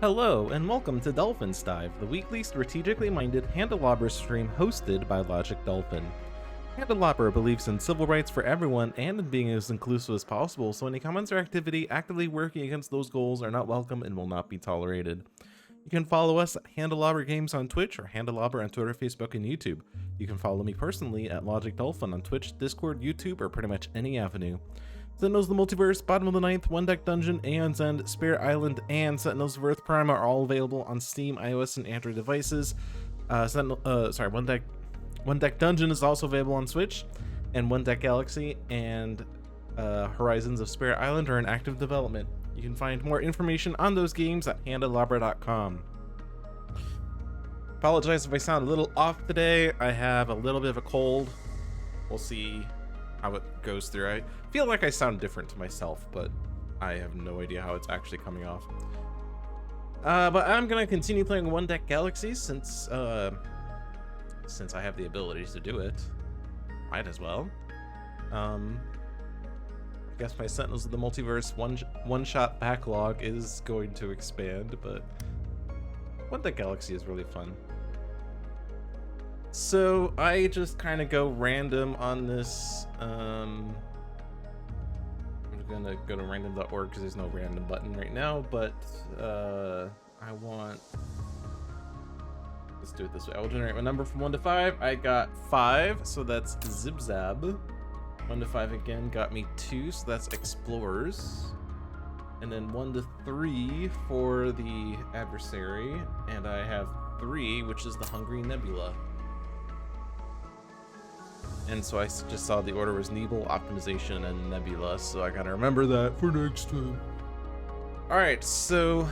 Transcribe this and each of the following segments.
Hello, and welcome to Dolphin's Dive, the weekly strategically minded Handelabra stream hosted by Logic Dolphin. Handelabra believes in civil rights for everyone and in being as inclusive as possible, so any comments or activity actively working against those goals are not welcome and will not be tolerated. You can follow us at Handelabra Games on Twitch or Handelabra on Twitter, Facebook, and YouTube. You can follow me personally at Logic Dolphin on Twitch, Discord, YouTube, or pretty much any avenue. Sentinels of the Multiverse, Bottom of the Ninth, One Deck Dungeon, Aeon's End, Spirit Island, and Sentinels of Earth Prime are all available on Steam, iOS, and Android devices. One Deck Dungeon is also available on Switch, and One Deck Galaxy and Horizons of Spirit Island are in active development. You can find more information on those games at handelabra.com. Apologize if I sound a little off today. I have a little bit of a cold. We'll see how it goes through. I feel like I sound different to myself, but I have no idea how it's actually coming off. But I'm gonna continue playing One Deck Galaxy since I have the ability to do it. Might as well. I guess my Sentinels of the Multiverse one-shot backlog is going to expand, but One Deck Galaxy is really fun. So I just kind of go random on this. I'm gonna go to random.org because there's no random button right now, but let's do it this way. I will generate my number from 1 to 5. I got 5, so that's Zibzab. 1 to 5 again got me 2, so that's Explorers. And then 1 to 3 for the adversary, and I have 3, which is the Hungry Nebula. And so I just saw the order was Nebel, Optimization, and Nebula, so I gotta remember that for next time. Alright, so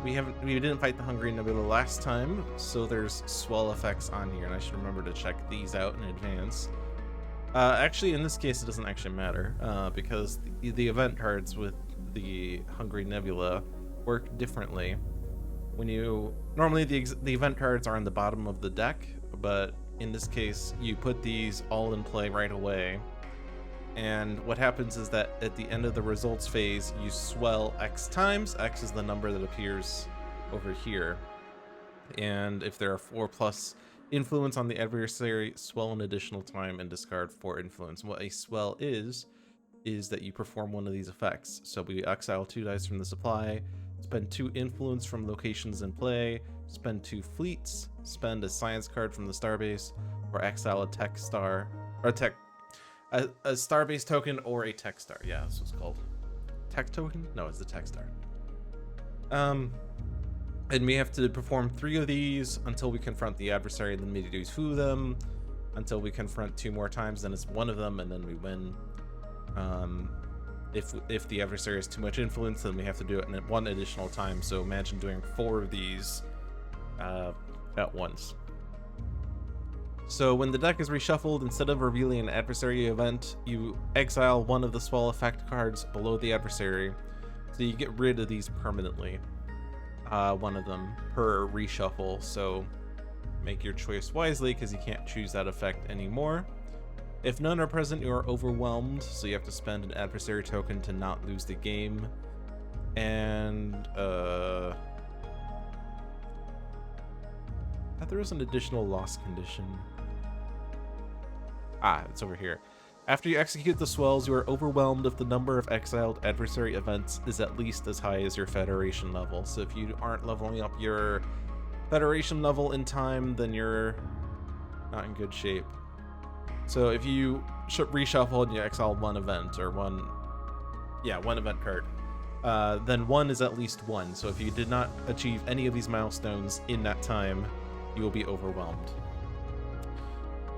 we didn't fight the Hungry Nebula last time, so there's swell effects on here, and I should remember to check these out in advance. Actually, in this case, it doesn't actually matter, because the event cards with the Hungry Nebula work differently. Normally the event cards are on the bottom of the deck, but in this case you put these all in play right away, and what happens is that at the end of the results phase you swell X times. X is the number that appears over here, and if there are 4+ influence on the adversary, swell an additional time and discard 4 influence. What a swell is that you perform one of these effects. So we exile 2 dice from the supply, spend 2 influence from locations in play, spend 2 fleets, spend a science card from the starbase, or exile a tech star, or a starbase token or a tech star. Yeah, that's what it's called. Tech token? No, it's the tech star. And we have to perform 3 of these until we confront the adversary, and then we do 2 of them until we confront 2 more times, then it's 1 of them, and then we win. If the adversary has too much influence, then we have to do it in 1 additional time. So imagine doing 4 of these at once. So when the deck is reshuffled, instead of revealing an adversary event, you exile 1 of the swell effect cards below the adversary, so you get rid of these permanently. 1 of them per reshuffle, so make your choice wisely because you can't choose that effect anymore. If none are present, you are overwhelmed, so you have to spend an adversary token to not lose the game. And I thought there was an additional loss condition. It's over here. After you execute the swells, you are overwhelmed if the number of exiled adversary events is at least as high as your Federation level. So if you aren't leveling up your Federation level in time, then you're not in good shape. So if you reshuffle and you exile 1 event, or 1 event card, then 1 is at least 1. So if you did not achieve any of these milestones in that time, you will be overwhelmed.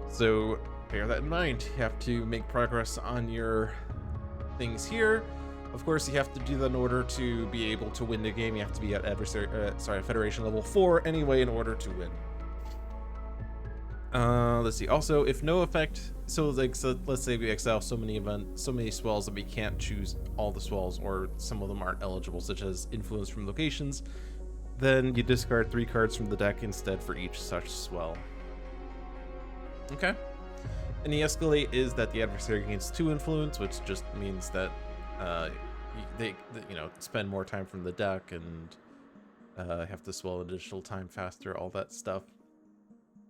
So bear that in mind. You have to make progress on your things here. Of course, you have to do that in order to be able to win the game. You have to be at Federation level 4 anyway in order to win. Let's see. Also, if no effect, so let's say we exile so many swells that we can't choose all the swells, or some of them aren't eligible, such as influence from locations, then you discard 3 cards from the deck instead for each such swell. Okay. And the escalate is that the adversary gains 2 influence, which just means that you know, spend more time from the deck and have to swell additional time faster, all that stuff.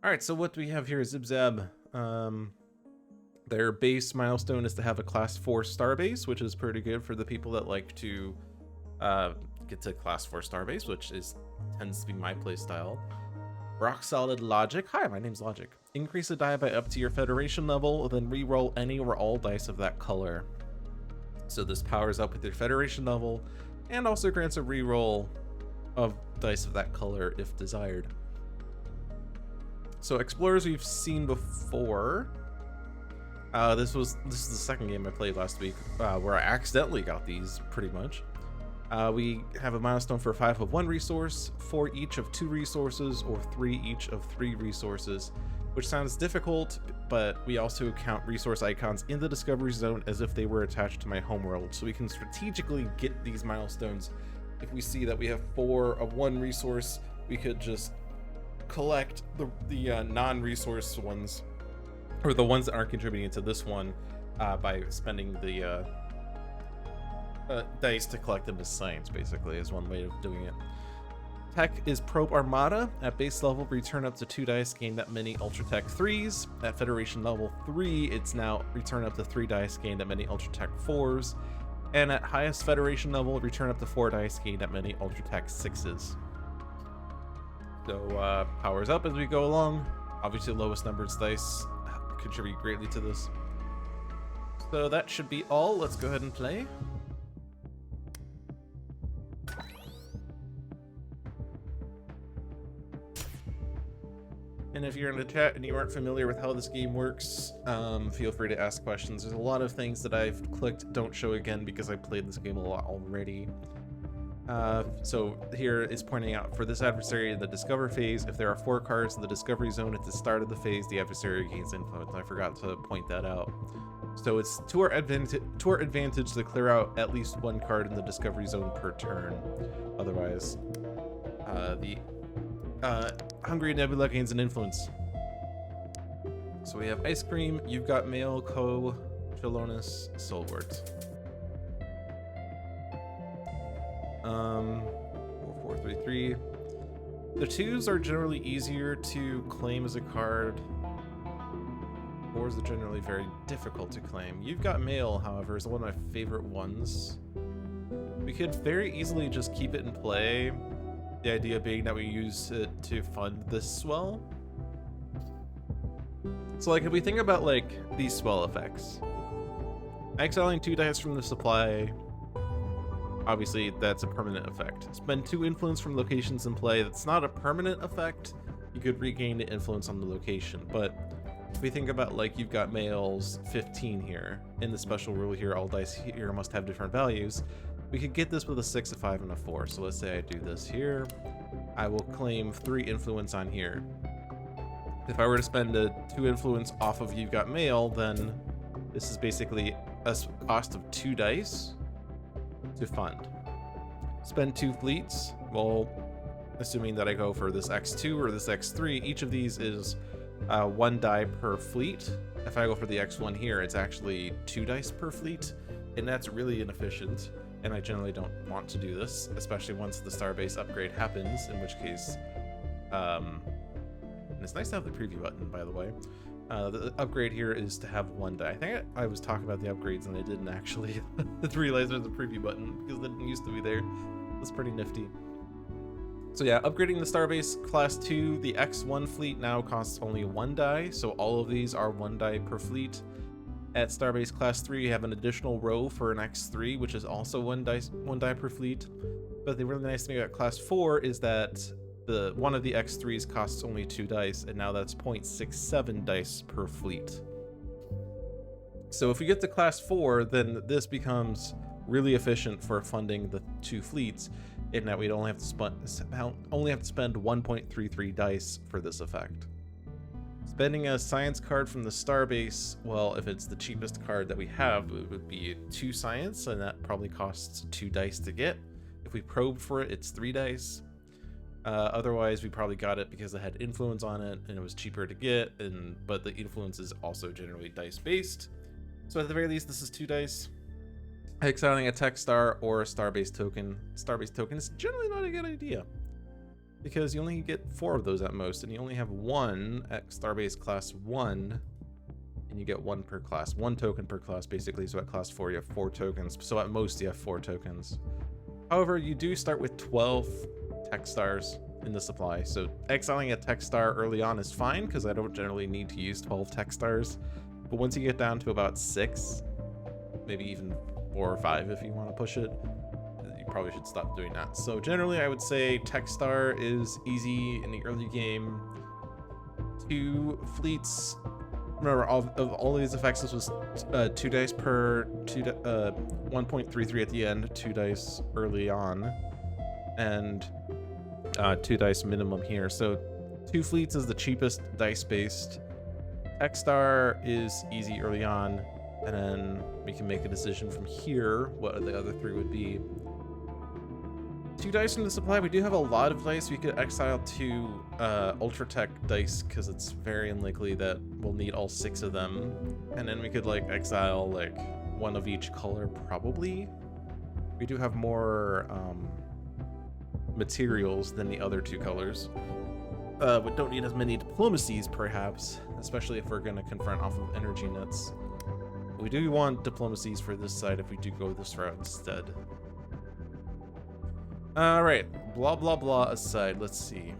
All right, so what we have here is Zib Zab. Their base milestone is to have a class 4 starbase, which is pretty good for the people that like to get to class 4 starbase, which tends to be my playstyle. Rock solid logic. Hi, my name's Logic. Increase the die by up to your Federation level, then re-roll any or all dice of that color. So this powers up with your Federation level, and also grants a re-roll of dice of that color if desired. So Explorers we've seen before. This is the second game I played last week, where I accidentally got these, pretty much. We have a milestone for 5 of 1 resource, 4 each of 2 resources, or 3 each of 3 resources, which sounds difficult, but we also count resource icons in the Discovery Zone as if they were attached to my homeworld, so we can strategically get these milestones. If we see that we have 4 of 1 resource, we could just collect the non-resource ones, or the ones that aren't contributing to this one, by spending the dice to collect them as science, basically, is one way of doing it. Tech is Probe Armada. At base level, return up to 2 dice, gain that many Ultra Tech 3s. At Federation level 3, it's now return up to 3 dice, gain that many Ultra Tech 4s. And at highest Federation level, return up to 4 dice, gain that many Ultra Tech 6s. So, powers up as we go along. Obviously, lowest numbered dice contribute greatly to this. So that should be all. Let's go ahead and play. And if you're in the chat and you aren't familiar with how this game works, feel free to ask questions. There's a lot of things that I've clicked don't show again because I played this game a lot already. So here is pointing out, for this adversary in the Discover phase, if there are 4 cards in the Discovery Zone at the start of the phase, the adversary gains influence. I forgot to point that out. So it's to our advantage to clear out at least 1 card in the Discovery Zone per turn. Otherwise, the Hungry Nebula gains an influence. So we have Ice Cream, You've Got Mail, Co, Chilonis, Soulwort. 4-4-3-3. The 2s are generally easier to claim as a card. 4s are generally very difficult to claim. You've Got Mail, however, is one of my favorite ones. We could very easily just keep it in play. The idea being that we use it to fund this swell. So like if we think about like these swell effects, exiling 2 dice from the supply, obviously that's a permanent effect. Spend 2 influence from locations in play. That's not a permanent effect. You could regain the influence on the location, but if we think about like You've Got Mail's 15 here, in the special rule here, all dice here must have different values. We could get this with a 6, a 5, and a 4. So let's say I do this here. I will claim 3 influence on here. If I were to spend a 2 influence off of You've Got Mail, then this is basically a cost of 2 dice to fund. Spend 2 fleets. Well, assuming that I go for this X2 or this X3, each of these is 1 die per fleet. If I go for the X1 here, it's actually 2 dice per fleet, and that's really inefficient. And I generally don't want to do this, especially once the Starbase upgrade happens, in which case, and it's nice to have the preview button, by the way. The upgrade here is to have 1 die. I think I was talking about the upgrades and I didn't actually realize there's a preview button because it didn't used to be there. That's pretty nifty. So yeah, upgrading the Starbase Class 2, the X1 fleet now costs only 1 die, so all of these are 1 die per fleet. At Starbase Class 3, you have an additional row for an X3, which is also 1 die per fleet. But the really nice thing about Class 4 is that one of the X3s costs only 2 dice, and now that's 0.67 dice per fleet. So if we get to Class 4, then this becomes really efficient for funding the 2 fleets, in that we'd only have to spend 1.33 dice for this effect. Spending a science card from the Starbase, well, if it's the cheapest card that we have, it would be 2 science, and that probably costs 2 dice to get. If we probed for it, it's 3 dice. Otherwise, we probably got it because it had influence on it, and it was cheaper to get, but the influence is also generally dice-based. So at the very least, this is 2 dice. Exiling a tech star or a star-based token. Star-based token is generally not a good idea, because you only get 4 of those at most, and you only have 1 at Starbase class 1, and you get 1 per class. 1 token per class, basically, so at class 4 you have 4 tokens, so at most you have 4 tokens. However, you do start with 12 tech stars in the supply, so exiling a tech star early on is fine, because I don't generally need to use 12 tech stars, but once you get down to about 6, maybe even 4 or 5 if you want to push it, you probably should stop doing that. So generally I would say tech star is easy in the early game. 2 fleets, remember of all these effects, this was 2 dice per 1.33 at the end, 2 dice early on, and 2 dice minimum here. So 2 fleets is the cheapest dice based. Tech star is easy early on, and then we can make a decision from here what the other 3 would be. 2 dice from the supply. We do have a lot of dice. We could exile 2 Ultra Tech dice, because it's very unlikely that we'll need all 6 of them. And then we could like exile like 1 of each color, probably. We do have more materials than the other 2 colors. But don't need as many diplomacies, perhaps, especially if we're going to confront off of energy nets. We do want diplomacies for this side if we do go this route instead. Alright, blah blah blah aside, let's see.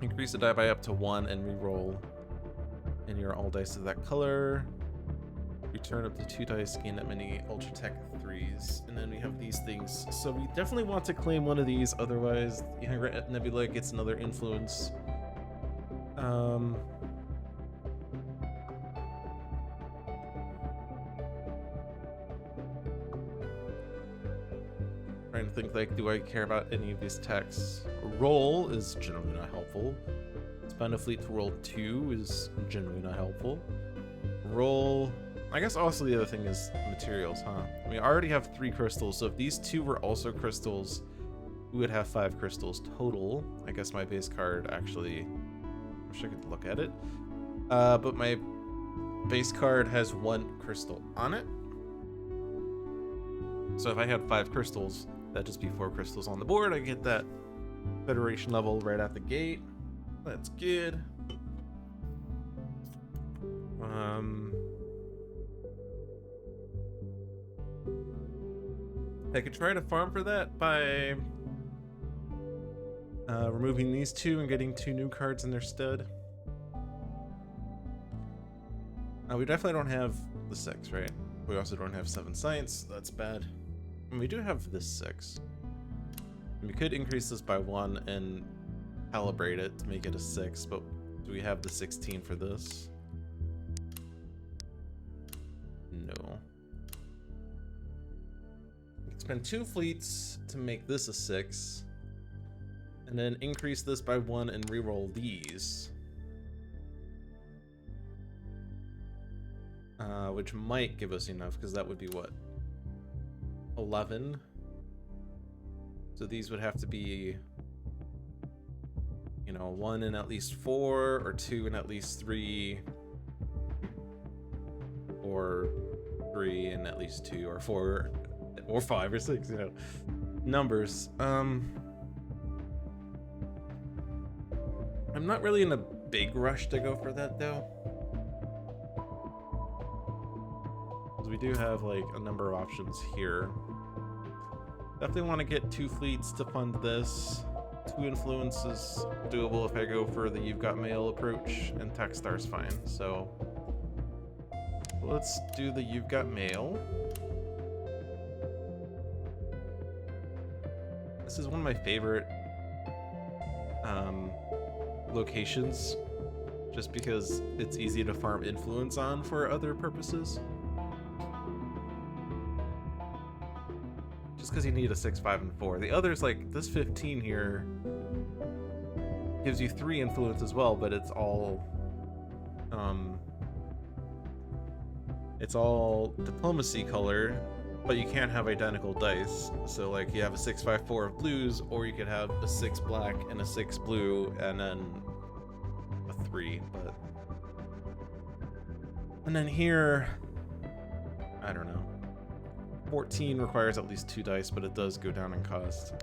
Increase the die by up to 1 and re-roll. And your all dice of that color. Return up to 2 dice, gain that many Ultra Tech 3s. And then we have these things. So we definitely want to claim one of these, otherwise Nebula gets another influence. Trying to think, like, do I care about any of these techs? Roll is generally not helpful. Spend a fleet to roll 2 is generally not helpful. Roll, I guess also the other thing is materials, huh? We already have 3 crystals, so if these 2 were also crystals, we would have 5 crystals total. I guess my base card actually, I wish I could look at it. But my base card has 1 crystal on it. So if I had 5 crystals, that'd just be 4 crystals on the board. I get that Federation level right out the gate. That's good. I could try to farm for that by removing these 2 and getting 2 new cards in their stead. We definitely don't have the 6, right? We also don't have 7 science. That's bad. And we do have this 6. We could increase this by 1 and calibrate it to make it a 6, but do we have the 16 for this? No. We can spend 2 fleets to make this a 6, and then increase this by 1 and reroll these. Which might give us enough, because that would be what? 11. So these would have to be, you know, 1 in at least 4, or 2 in at least 3, or 3 in at least 2, or 4, or 5 or 6, you know, numbers. I'm not really in a big rush to go for that though. We do have like a number of options here. Definitely want to get 2 fleets to fund this. 2 influences doable if I go for the You've Got Mail approach, and Tech Star's fine. So let's do the You've Got Mail. This is one of my favorite locations, just because it's easy to farm influence on for other purposes. Just because you need a 6, 5, and 4. The others, like this 15 here, gives you 3 influence as well, but it's all diplomacy color, but you can't have identical dice. So like you have a 6, 5, 4 of blues, or you could have a 6 black and a 6 blue, and then a 3. But and then here, I don't know. 14 requires at least 2 dice, but it does go down in cost.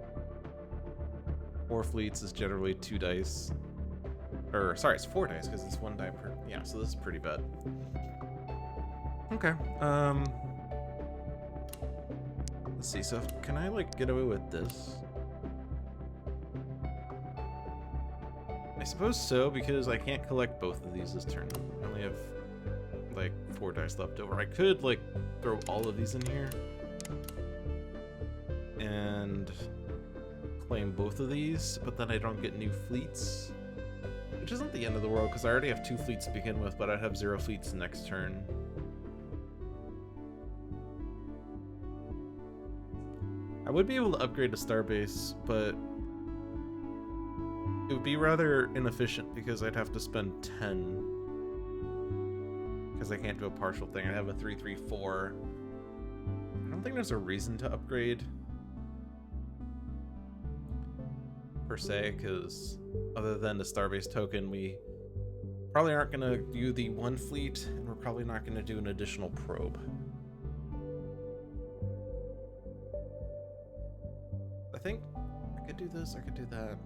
4 fleets is generally 2 dice. Or, sorry, it's 4 dice, because it's 1 die per... Yeah, so this is pretty bad. Okay, let's see, so can I, like, get away with this? I suppose so, because I can't collect both of these this turn. I only have, like, 4 dice left over. I could, like, throw all of these in here and claim both of these, but then I don't get new fleets, which isn't the end of the world, because I already have 2 fleets to begin with, but I'd have 0 fleets next turn. I would be able to upgrade to Starbase, but it would be rather inefficient because I'd have to spend 10. Because I can't do a partial thing. I'd have a 3-3-4. I don't think there's a reason to upgrade, per se, because other than the Starbase token, we probably aren't going to do the 1 fleet, and we're probably not going to do an additional probe. I think I could do this, I could do that.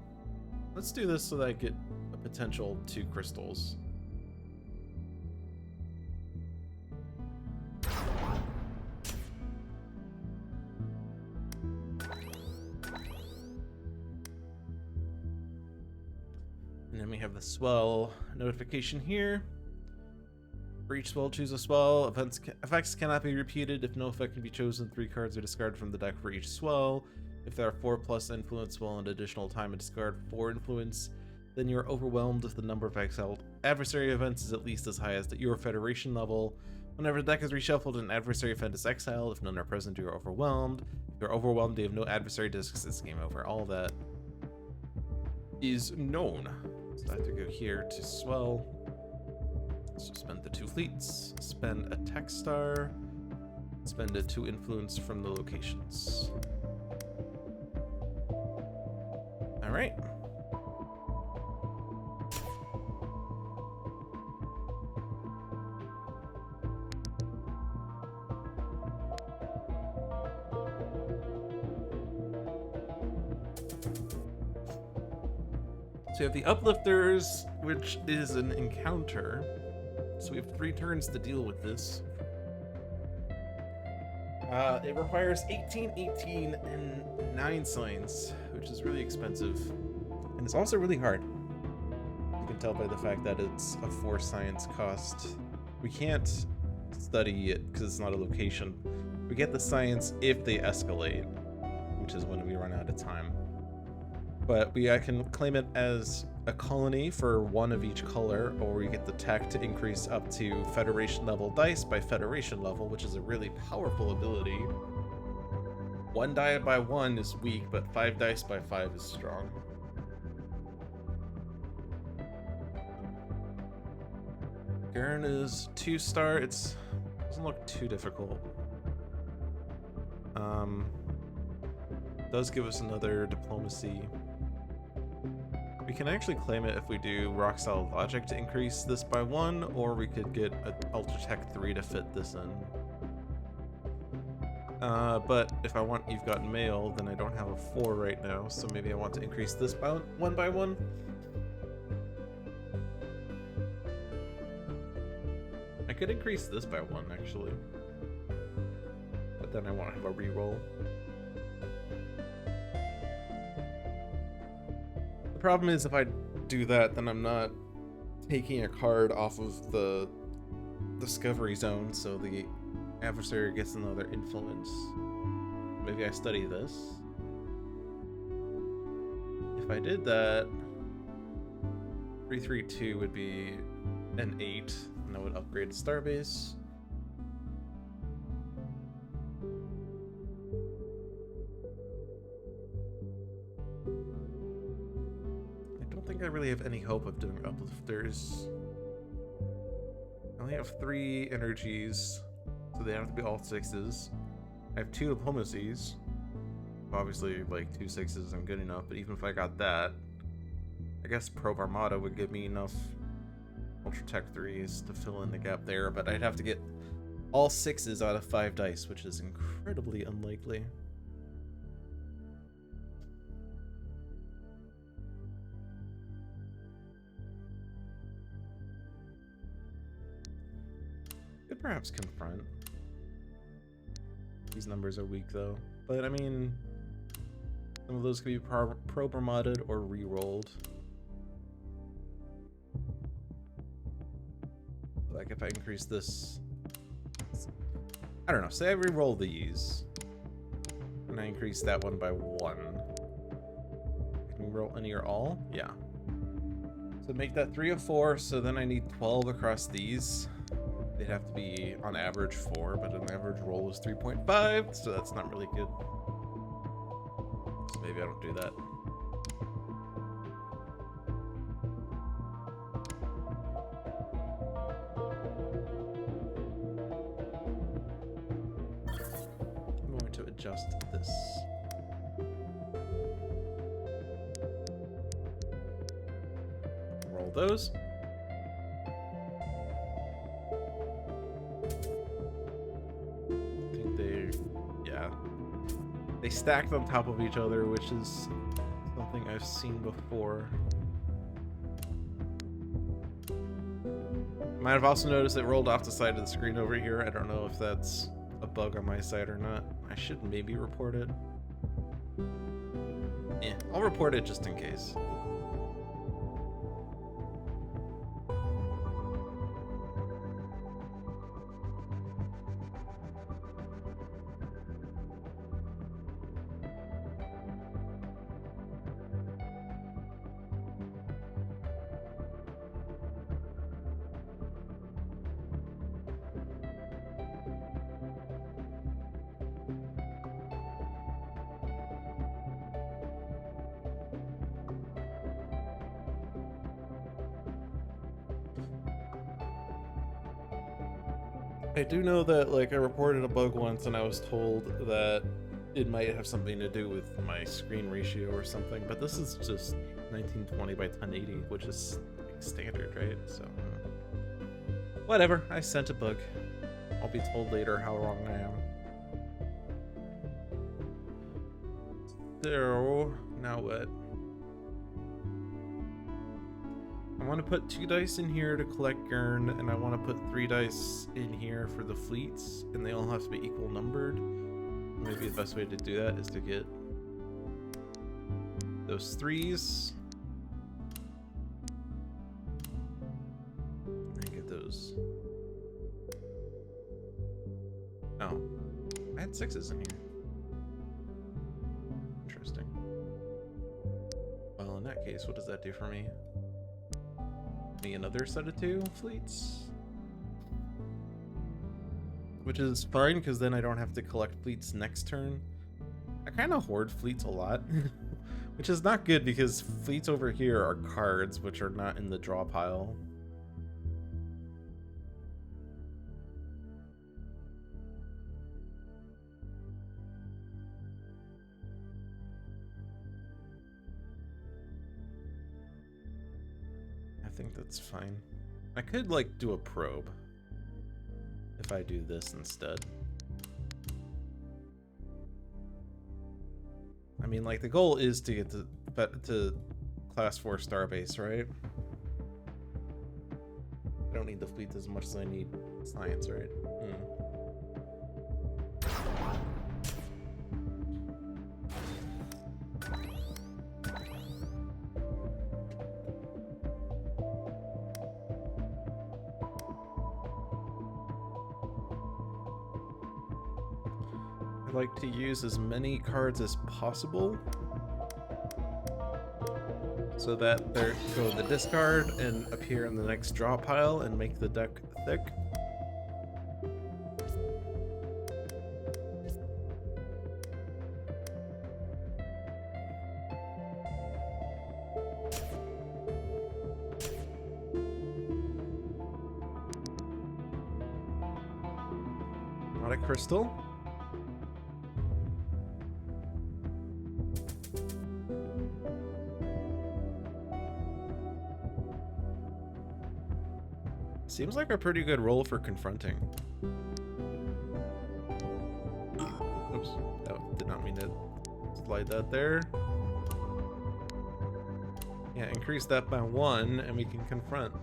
Let's do this so that I get a potential 2 crystals. And then we have the swell notification here. For each swell, choose a swell. Effects cannot be repeated. If no effect can be chosen, 3 cards are discarded from the deck for each swell. If there are 4+ influence swell and additional time and discard 4 influence, then you are overwhelmed if the number of exiled adversary events is at least as high as your Federation level. Whenever the deck is reshuffled and an adversary event is exiled, if none are present, you are overwhelmed. If you're overwhelmed, you have no adversary discs, it's game over. All that is known. So I have to go here to swell. So spend the 2 fleets, spend a tech star, spend a 2 influence from the locations. All right. So we have the Uplifters, which is an encounter. So we have 3 turns to deal with this. It requires 18, 18, and 9 signs, which is really expensive. And it's also really hard. You can tell by the fact that it's a 4 science cost. We can't study it because it's not a location. We get the science if they escalate, which is when we run out of time. But I can claim it as a colony for 1 of each color, or we get the tech to increase up to Federation level dice by Federation level, which is a really powerful ability. 1 die by 1 is weak, but 5 dice by 5 is strong. Garen is 2-star. It doesn't look too difficult. Does give us another diplomacy. We can actually claim it if we do rock solid logic to increase this by 1, or we could get an Ultra Tech 3 to fit this in. But if I want You've Got Mail, then I don't have a 4 right now, so maybe I want to increase this by 1 by 1. I could increase this by 1 actually, but then I want to have a reroll. The problem is if I do that, then I'm not taking a card off of the Discovery Zone, so the adversary gets another influence. Maybe I study this. If I did that, 3-3-2 would be an 8, and I would upgrade to Starbase. I really have any hope of doing Uplifters. I only have 3 energies, so they have to be all 6s. I have 2 diplomacies. Obviously, like 2 6s isn't good enough, but even if I got that, I guess Probe Armada would give me enough Ultra Tech 3s to fill in the gap there, but I'd have to get all 6s out of 5 dice, which is incredibly unlikely. Could perhaps confront. These numbers are weak though, but I mean, some of those could be promoted or re-rolled. Like if I increase this, I don't know, say I re-roll these, and I increase that one by 1. Can we roll any or all? Yeah. So make that 3 of 4, so then I need 12 across these. They'd have to be on average 4, but an average roll is 3.5, so that's not really good. So maybe I don't do that. I'm going to adjust this. Roll those. They stacked on top of each other, which is something I've seen before. Might have also noticed it rolled off the side of the screen over here. I don't know if that's a bug on my side or not. I should maybe report it. Yeah, I'll report it just in case. I do know that, like, I reported a bug once and I was told that it might have something to do with my screen ratio or something, but this is just 1920 by 1080, which is like standard, right? So, whatever. I sent a bug. I'll be told later how wrong I am. So, now what? I want to put 2 dice in here to collect Gurn, and I want to put 3 dice in here for the fleets, and they all have to be equal numbered. Maybe the best way to do that is to get those 3s. And get those. Oh, I had 6s in here. Interesting. Well, in that case, what does that do for me? Me another set of 2 fleets, which is fine because then I don't have to collect fleets next turn. I kind of hoard fleets a lot, which is not good because fleets over here are cards which are not in the draw pile. I think that's fine. I could like do a probe if I do this instead. I mean, like, the goal is to get to class 4 starbase, right? I don't need the fleet as much as I need science, right? I like to use as many cards as possible so that they go in the discard and appear in the next draw pile and make the deck thick. Not a crystal. Seems like a pretty good roll for confronting. want me to slide that there? Yeah, increase that by 1 and we can confront.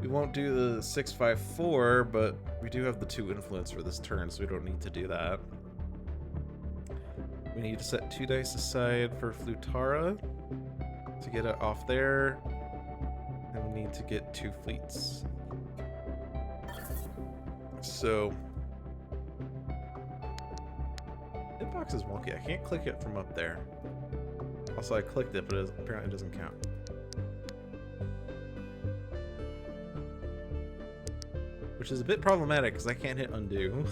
We won't do the 654, but we do have the 2 influence for this turn, so we don't need to do that. We need to set 2 dice aside for Flutara to get it off there. And we need to get 2 fleets. So hitbox is wonky. I can't click it from up there. Also, I clicked it, but apparently it doesn't count. Which is a bit problematic because I can't hit undo.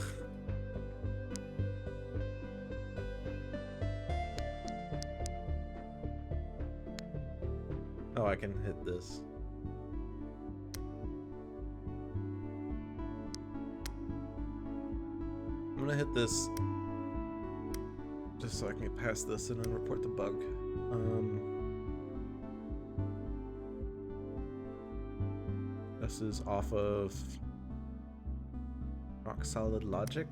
Oh, I can hit this. I'm gonna hit this just so I can get past this and then report the bug. This is off of Rock Solid Logic.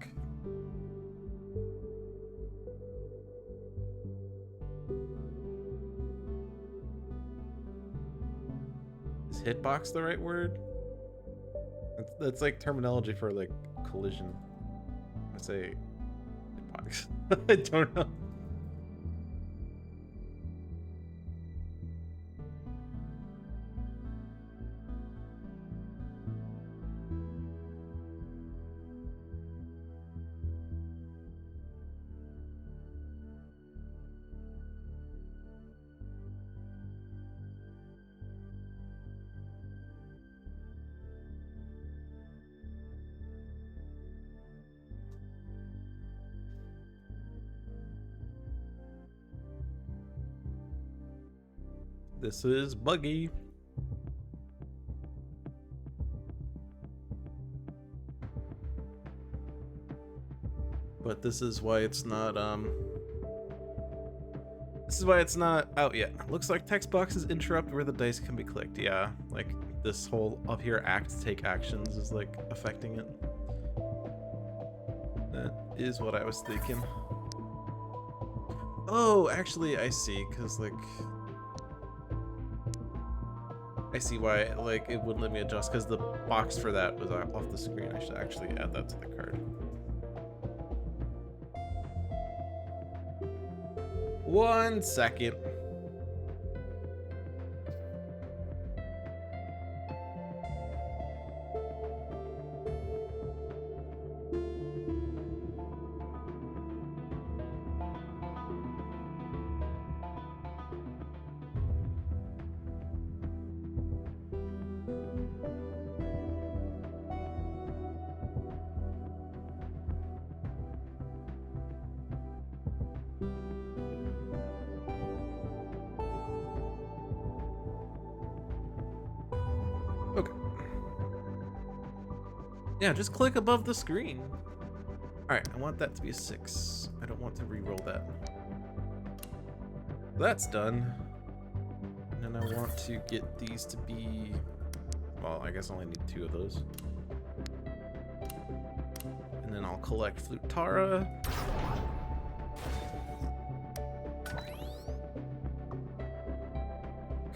Is hitbox the right word? That's like terminology for like collision. I say hitbox. I don't know. This is buggy. But this is why it's not out yet. Looks like text boxes interrupt where the dice can be clicked. Yeah, like this whole up here take actions is like affecting it. That is what I was thinking. Oh, actually I see, cause like I see why, like, it wouldn't let me adjust because the box for that was off the screen. I should actually add that to the card. 1 second. Yeah, just click above the screen. Alright, I want that to be a 6. I don't want to re-roll that. That's done. And I want to get these to be... Well, I guess I only need 2 of those. And then I'll collect Flutara.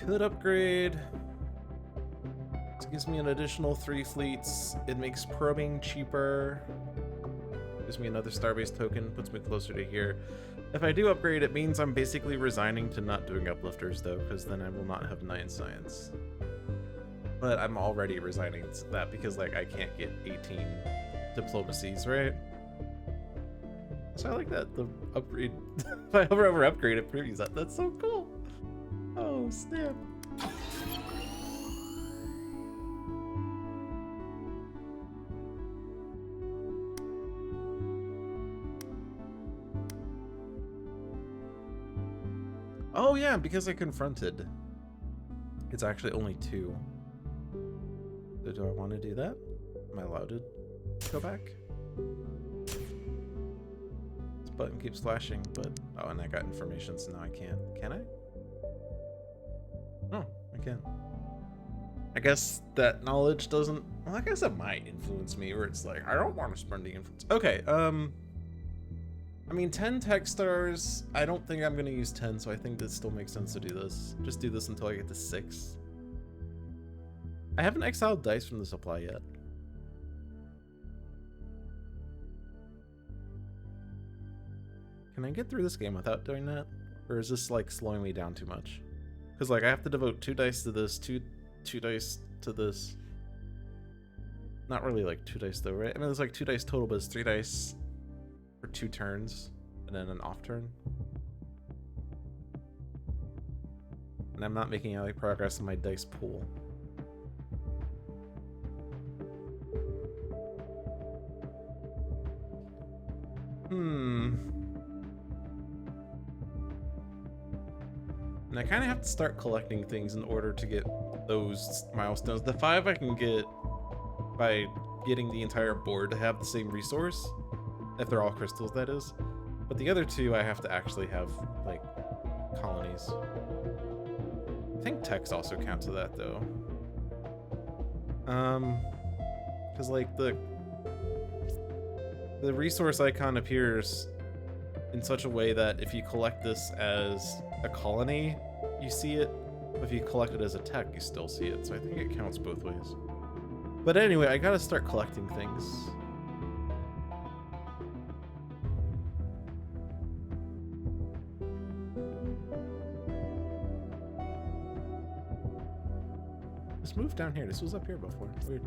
Could upgrade. Gives me an additional 3 fleets. It makes probing cheaper. Gives me another starbase token, puts me closer to here. If I do upgrade, it means I'm basically resigning to not doing uplifters though, because then I will not have 9 science. But I'm already resigning to that because like I can't get 18 diplomacies, right? So I like that, the upgrade. If I ever upgrade it previews that. That's so cool. Oh snap. Oh yeah, because I confronted. It's actually only 2. So do I want to do that? Am I allowed to go back? This button keeps flashing, but... Oh, and I got information, so now I can't. Can I? Oh, I can. I guess that knowledge doesn't, well, I guess it might influence me, where it's like, I don't want to spend the influence. Okay, I mean, 10 tech stars, I don't think I'm going to use 10, so I think this still makes sense to do this. Just do this until I get to 6. I haven't exiled dice from the supply yet. Can I get through this game without doing that? Or is this, like, slowing me down too much? Because, like, I have to devote 2 dice to this, two dice to this. Not really, like, 2 dice, though, right? I mean, there's, like, 2 dice total, but it's 3 dice for 2 turns, and then an off turn. And I'm not making any progress in my dice pool. And I kind of have to start collecting things in order to get those milestones. The 5 I can get by getting the entire board to have the same resource, if they're all crystals, that is. But the other 2 I have to actually have, like, colonies. I think text also counts to that, though. Because, like, the resource icon appears in such a way that if you collect this as a colony, you see it. If you collect it as a tech, you still see it. So I think it counts both ways. But anyway, I gotta start collecting things. Let's move down here. This was up here before. Weird.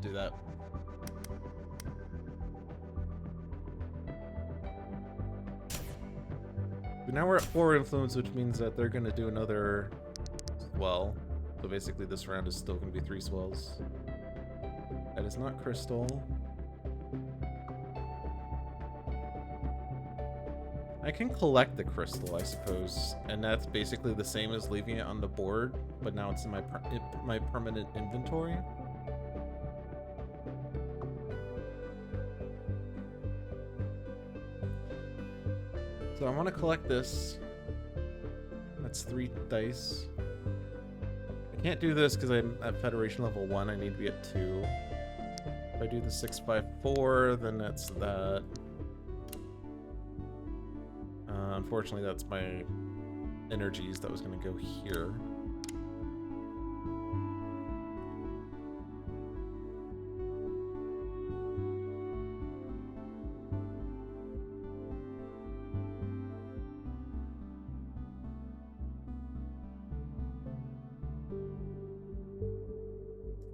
Do that. But now we're at 4 influence, which means that they're gonna do another swell. So basically this round is still gonna be 3 swells. That is not crystal. I can collect the crystal, I suppose, and that's basically the same as leaving it on the board, but now it's in my permanent inventory. So I want to collect this. That's 3 dice. I can't do this because I'm at Federation level 1. I need to be at 2. If I do the 6, 5, 4, then that's that. Unfortunately, that's my energies that was going to go here.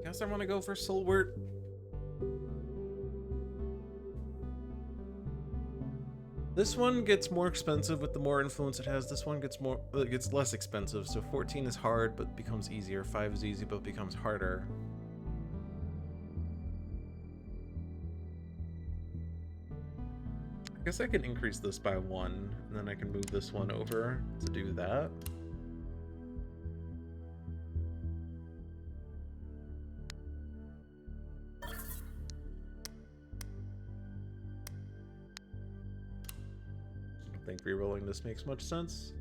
Guess I want to go for Solwert. This one gets more expensive with the more influence it has. This one gets less expensive. So 14 is hard but becomes easier. 5 is easy but becomes harder. I guess I can increase this by 1, and then I can move this one over to do that. I think rerolling this makes much sense.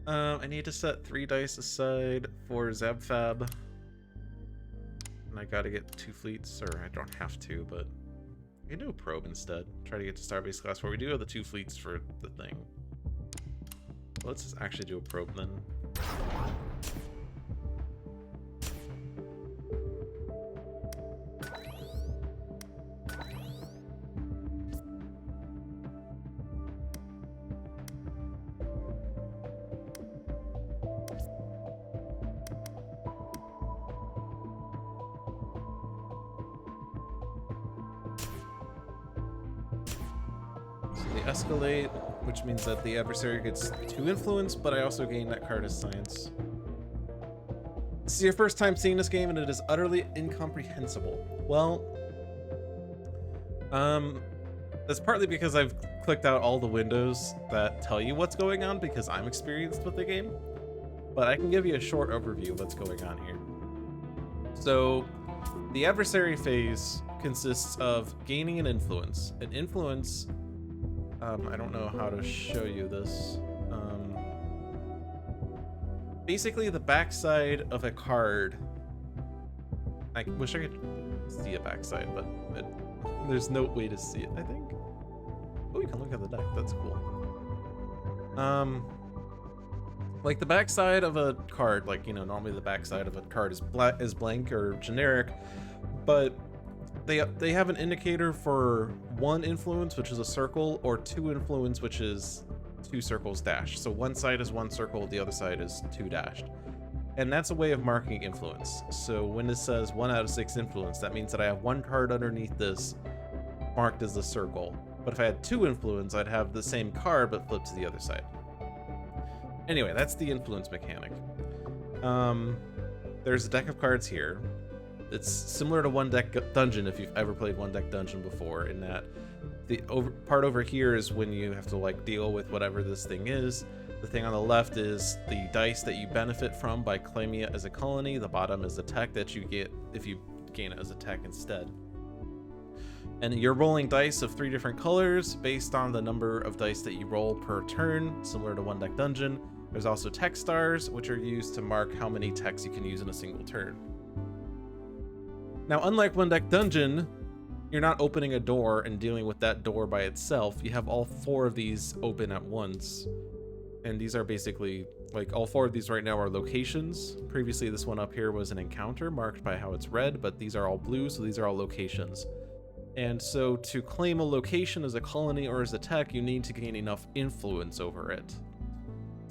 I need to set 3 dice aside for Zabfab. And I gotta get 2 fleets, or I don't have to, but I can do a probe instead. Try to get to Starbase class 4. We do have the 2 fleets for the thing. Let's just actually do a probe then. Escalate, which means that the adversary gets 2 influence, but I also gain that card as science. This is your first time seeing this game, and it is utterly incomprehensible. Well, that's partly because I've clicked out all the windows that tell you what's going on because I'm experienced with the game, but I can give you a short overview of what's going on here. So, the adversary phase consists of gaining an influence. An influence, I don't know how to show you this. Basically, the backside of a card. I wish I could see a backside, but there's no way to see it, I think. Oh, you can look at the deck. That's cool. Like the backside of a card, like, you know, normally the backside of a card is blank or generic, but they have an indicator for 1 influence, which is a circle, or 2 influence, which is 2 circles dashed. So one side is 1 circle, the other side is 2 dashed. And that's a way of marking influence. So when it says 1 out of 6 influence, that means that I have 1 card underneath this marked as a circle. But if I had 2 influence, I'd have the same card but flipped to the other side. Anyway, that's the influence mechanic. There's a deck of cards here. It's similar to One Deck Dungeon if you've ever played One Deck Dungeon before, in that the part over here is when you have to like deal with whatever this thing is. The thing on the left is the dice that you benefit from by claiming it as a colony. The bottom is the tech that you get if you gain it as a tech instead. And you're rolling dice of 3 different colors based on the number of dice that you roll per turn, similar to One Deck Dungeon. There's also tech stars, which are used to mark how many techs you can use in a single turn. Now, unlike One Deck Dungeon, you're not opening a door and dealing with that door by itself. You have all 4 of these open at once. And these are basically, like, all 4 of these right now are locations. Previously, this one up here was an encounter marked by how it's red, but these are all blue, so these are all locations. And so to claim a location as a colony or as a tech, you need to gain enough influence over it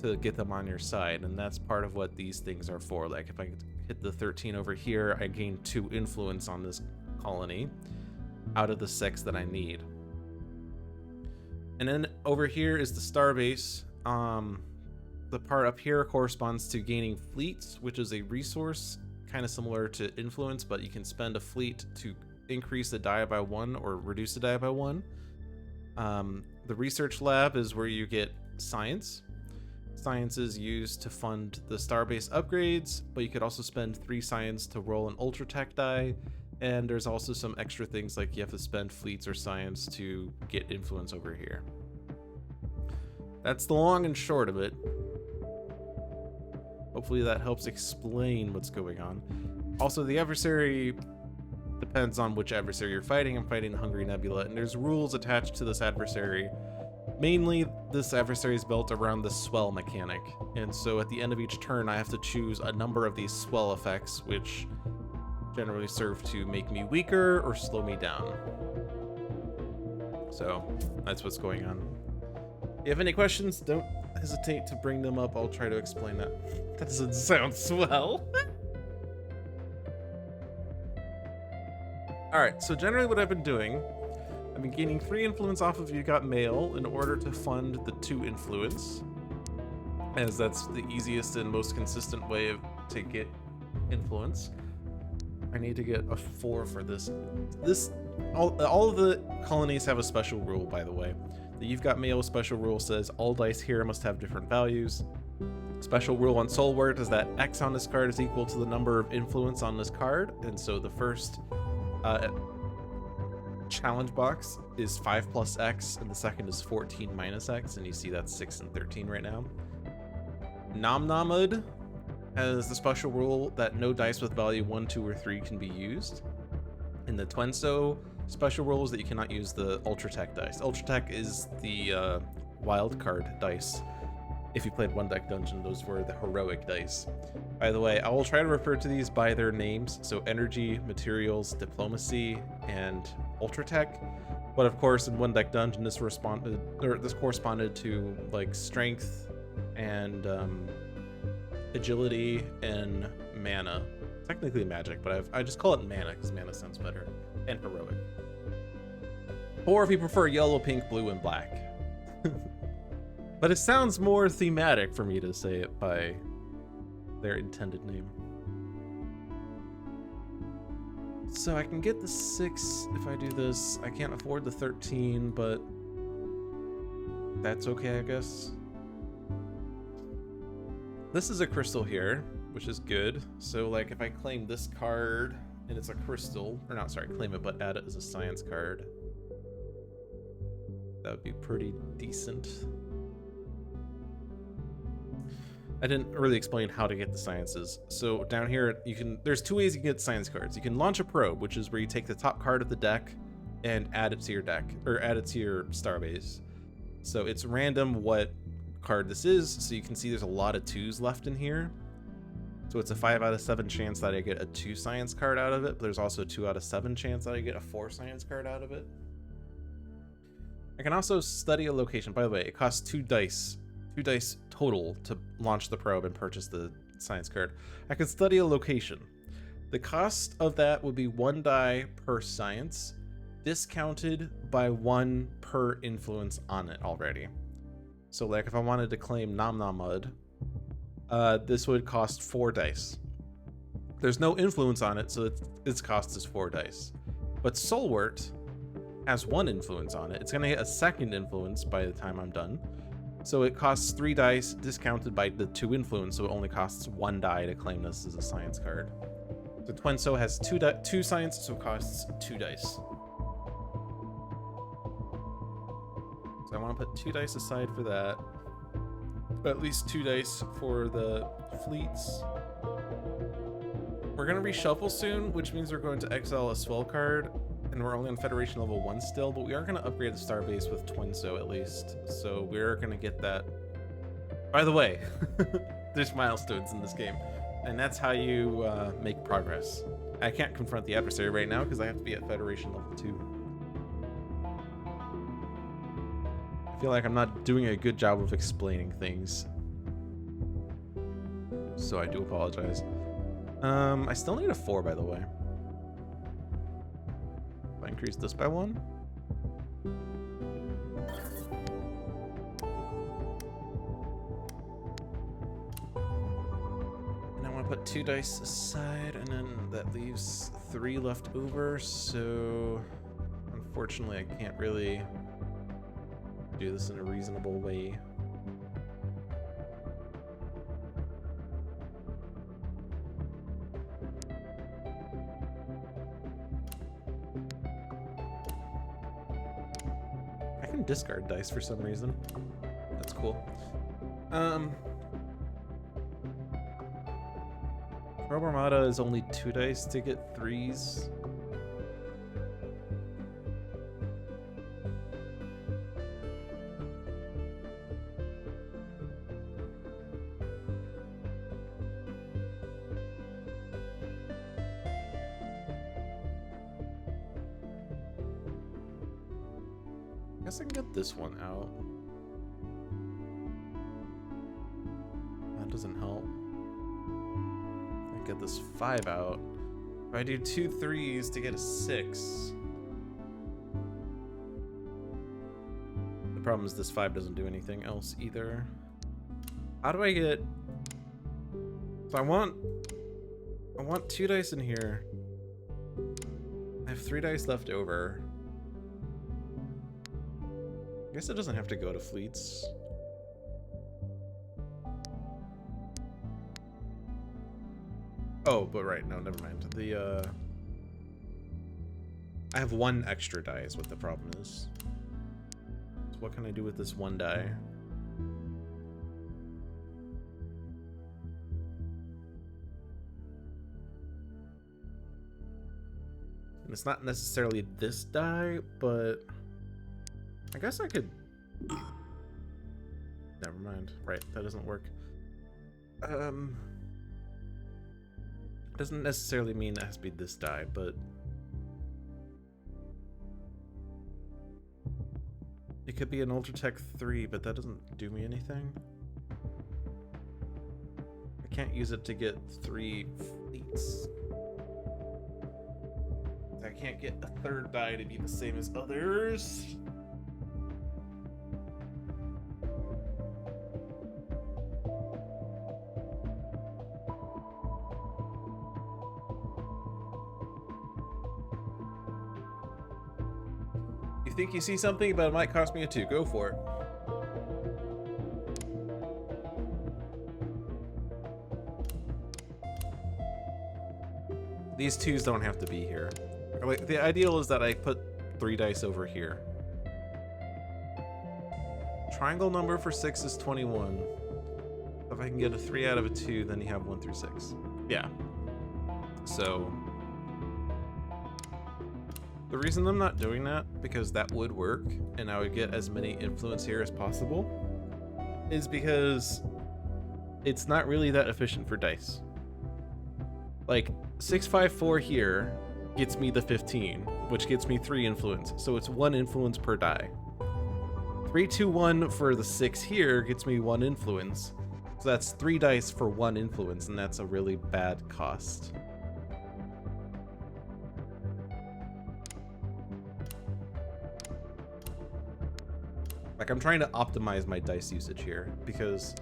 to get them on your side. And that's part of what these things are for. Like if I hit the 13 over here, I gain 2 influence on this colony out of the 6 that I need. And then over here is the starbase. The part up here corresponds to gaining fleets, which is a resource kind of similar to influence, but you can spend a fleet to increase the die by 1 or reduce the die by 1. The research lab is where you get science. Science is used to fund the starbase upgrades, but you could also spend 3 science to roll an ultra tech die. And there's also some extra things like you have to spend fleets or science to get influence over here. That's the long and short of it. Hopefully that helps explain what's going on. Also, the adversary depends on which adversary you're fighting. I'm fighting the Hungry Nebula, and there's rules attached to this adversary. Mainly, this adversary is built around the swell mechanic, and so at the end of each turn, I have to choose a number of these swell effects, which generally serve to make me weaker or slow me down. So, that's what's going on. If you have any questions, don't hesitate to bring them up. I'll try to explain that. That doesn't sound swell. Alright, so generally what I've been doing, I've been gaining 3 influence off of You Got Mail in order to fund the 2 influence, as that's the easiest and most consistent way to get influence. I need to get a 4 for this. All of the colonies have a special rule, by the way. The You've Got Mail special rule says all dice here must have different values. Special rule on Soul Word is that X on this card is equal to the number of influence on this card, and so the first challenge box is 5 plus X, and the second is 14 minus X, and you see that's 6 and 13 right now. Namnamud has the special rule that no dice with value 1, 2, or 3 can be used. In the Twenso, special rule is that you cannot use the Ultra Tech dice. Ultra Tech is the wild card dice. If you played One Deck Dungeon, those were the heroic dice. By the way, I will try to refer to these by their names, so energy, materials, diplomacy, and Ultra Tech. But of course, in One Deck Dungeon, this corresponded to like strength and agility and mana. Technically magic, but I just call it mana because mana sounds better. And heroic. Or if you prefer yellow, pink, blue, and black. But it sounds more thematic for me to say it by their intended name. So I can get the 6 if I do this. I can't afford the 13, but that's okay, I guess. This is a crystal here, which is good. So like if I claim this card, and it's a crystal, or not, sorry, claim it, but add it as a science card. That would be pretty decent. I didn't really explain how to get the sciences. So down here, there's two ways you can get science cards. You can launch a probe, which is where you take the top card of the deck and add it to your deck, or add it to your starbase. So it's random what card this is, so you can see there's a lot of 2s left in here. So it's a 5 out of 7 chance that I get a 2 science card out of it, but there's also a 2 out of 7 chance that I get a 4 science card out of it. I can also study a location. By the way, it costs 2 dice. 2 dice total to launch the probe and purchase the science card. I could study a location. The cost of that would be 1 die per science, discounted by 1 per influence on it already. So like if I wanted to claim Nom Nom Mud, this would cost 4 dice. There's no influence on it, so its cost is 4 dice. But Solwort has 1 influence on it. It's going to get a 2nd influence by the time I'm done. So it costs 3 dice discounted by the 2 influence, so it only costs 1 die to claim this as a science card. So Twenso has 2 science, so it costs 2 dice. So I want to put 2 dice aside for that. At least 2 dice for the fleets. We're going to reshuffle soon, which means we're going to exile a swell card. And we're only on Federation level 1 still, but we are going to upgrade the starbase with Twinso at least. So we're going to get that. By the way, there's milestones in this game, and that's how you make progress. I can't confront the adversary right now because I have to be at Federation level 2. I feel like I'm not doing a good job of explaining things, so I do apologize. I still need a 4, by the way. Increase this by 1. And I want to put 2 dice aside, and then that leaves 3 left over, so unfortunately I can't really do this in a reasonable way. Discard dice for some reason. That's cool. Probe Armada is only 2 dice to get 3s. I guess I can get this one out. That doesn't help. I get this 5 out. If I do 2 3s to get a 6. The problem is this 5 doesn't do anything else either. How do I get... So I want 2 dice in here. I have 3 dice left over. I guess it doesn't have to go to fleets. Oh, but right, no, never mind. I have 1 extra die is what the problem is. So what can I do with this 1 die? And it's not necessarily this die, but I guess I could... Never mind. Right, that doesn't work. Doesn't necessarily mean it has to be this die, but... It could be an Ultratech 3, but that doesn't do me anything. I can't use it to get 3 fleets. I can't get a 3rd die to be the same as others. You think you see something, but it might cost me a 2. Go for it. These 2s don't have to be here. Like, the ideal is that I put 3 dice over here. Triangle number for 6 is 21. If I can get a 3 out of a 2, then you have 1 through 6. Yeah. So the reason I'm not doing that, because that would work and I would get as many influence here as possible, is because it's not really that efficient for dice. Like 654 here gets me the 15, which gets me 3 influence. So it's 1 influence per die. 321 for the 6 here gets me 1 influence. So that's 3 dice for 1 influence, and that's a really bad cost. Like, I'm trying to optimize my dice usage here, because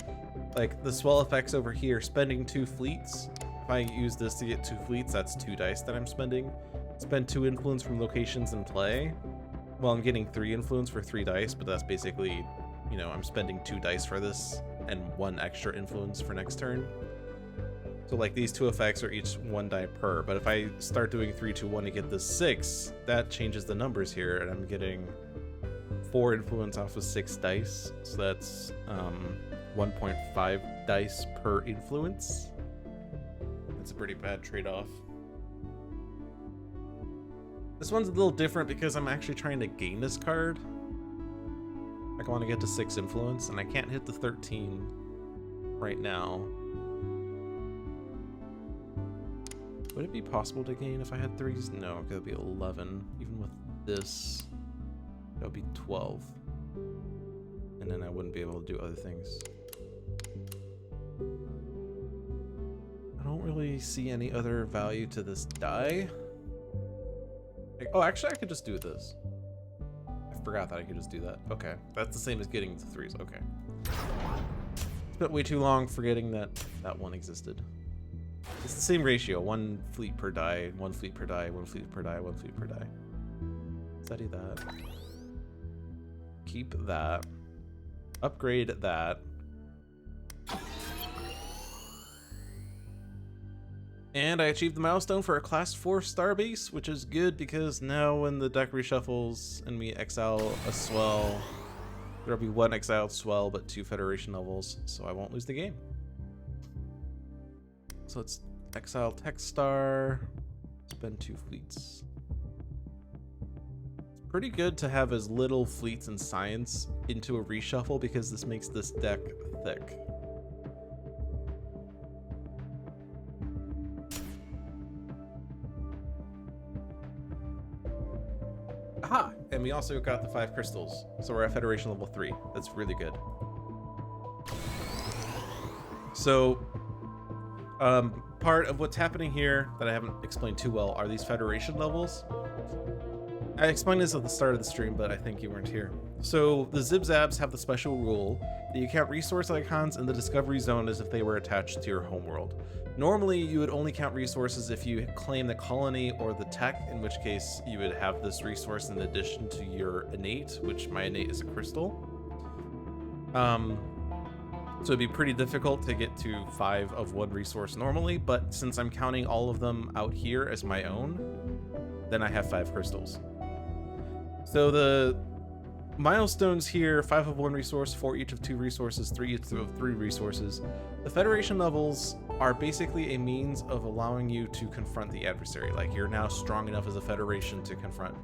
like the swell effects over here, spending 2 fleets, if I use this to get 2 fleets, that's 2 dice that I'm spending. Spend 2 influence from locations in play. Well, I'm getting 3 influence for 3 dice, but that's basically, you know, I'm spending 2 dice for this and 1 extra influence for next turn. So like these 2 effects are each 1 die per, but if I start doing 3, 2, 1 to get this 6, that changes the numbers here, and I'm getting 4 influence off of 6 dice, so that's 1.5 dice per influence. That's a pretty bad trade-off. This one's a little different because I'm actually trying to gain this card. I want to get to 6 influence, and I can't hit the 13 right now. Would it be possible to gain if I had 3s? No, it could be 11. Even with this, that would be 12. And then I wouldn't be able to do other things. I don't really see any other value to this die. Like, oh, actually, I could just do this. I forgot that I could just do that. Okay, that's the same as getting the 3s. Okay. Spent way too long forgetting that that one existed. It's the same ratio: 1 fleet per die, 1 fleet per die, 1 fleet per die, 1 fleet per die. Study that. Keep that. Upgrade that. And I achieved the milestone for a class 4 starbase, which is good because now when the deck reshuffles and we exile a swell, there'll be 1 exiled swell but 2 Federation levels, so I won't lose the game. So let's exile Tech Star, spend 2 fleets. It's pretty good to have as little fleets and science into a reshuffle because this makes this deck thick. Aha! And we also got the 5 crystals, so we're at Federation level 3. That's really good. So, part of what's happening here that I haven't explained too well are these Federation levels. I explained this at the start of the stream, but I think you weren't here. So the Zibzabs have the special rule that you count resource icons in the Discovery Zone as if they were attached to your homeworld. Normally, you would only count resources if you claim the colony or the tech, in which case you would have this resource in addition to your innate, which my innate is a crystal. So it'd be pretty difficult to get to 5 of 1 resource normally, but since I'm counting all of them out here as my own, then I have 5 crystals. So the milestones here: 5 of 1 resource, 4 each of 2 resources, 3 each of 3 resources. The Federation levels are basically a means of allowing you to confront the adversary. Like, you're now strong enough as a Federation to confront.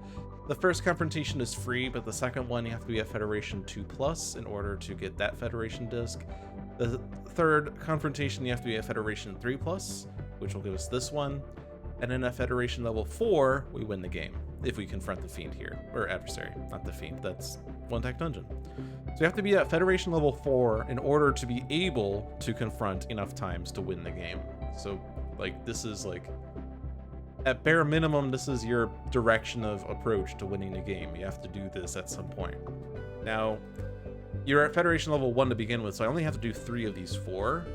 The first confrontation is free, but the second one you have to be at Federation 2+ in order to get that Federation disc. The third confrontation you have to be at Federation 3+, which will give us this one. And then at Federation level 4, we win the game if we confront the Fiend here, or adversary, not the Fiend. That's one tech dungeon. So you have to be at Federation level 4 in order to be able to confront enough times to win the game. So, like, this is like, at bare minimum, this is your direction of approach to winning the game. You have to do this at some point. Now, you're at Federation level 1 to begin with, so I only have to do 3 of these 4,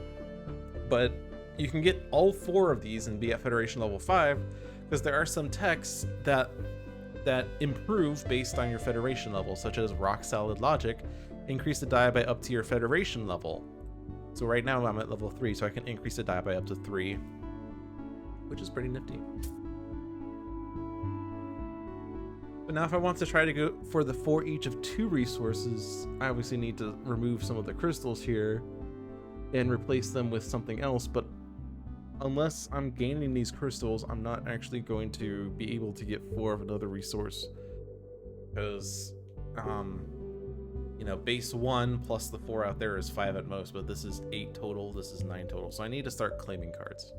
but you can get all 4 of these and be at Federation level 5, because there are some techs that improve based on your Federation level, such as Rock Solid Logic, increase the die by up to your Federation level. So right now I'm at level 3, so I can increase the die by up to 3. which is pretty nifty. But now if I want to try to go for each of 2 resources, I obviously need to remove some of the crystals here and replace them with something else, but unless I'm gaining these crystals, I'm not actually going to be able to get 4 of another resource. Because, you know, base 1 plus the 4 out there is 5 at most, but this is 8 total, this is 9 total. So I need to start claiming cards.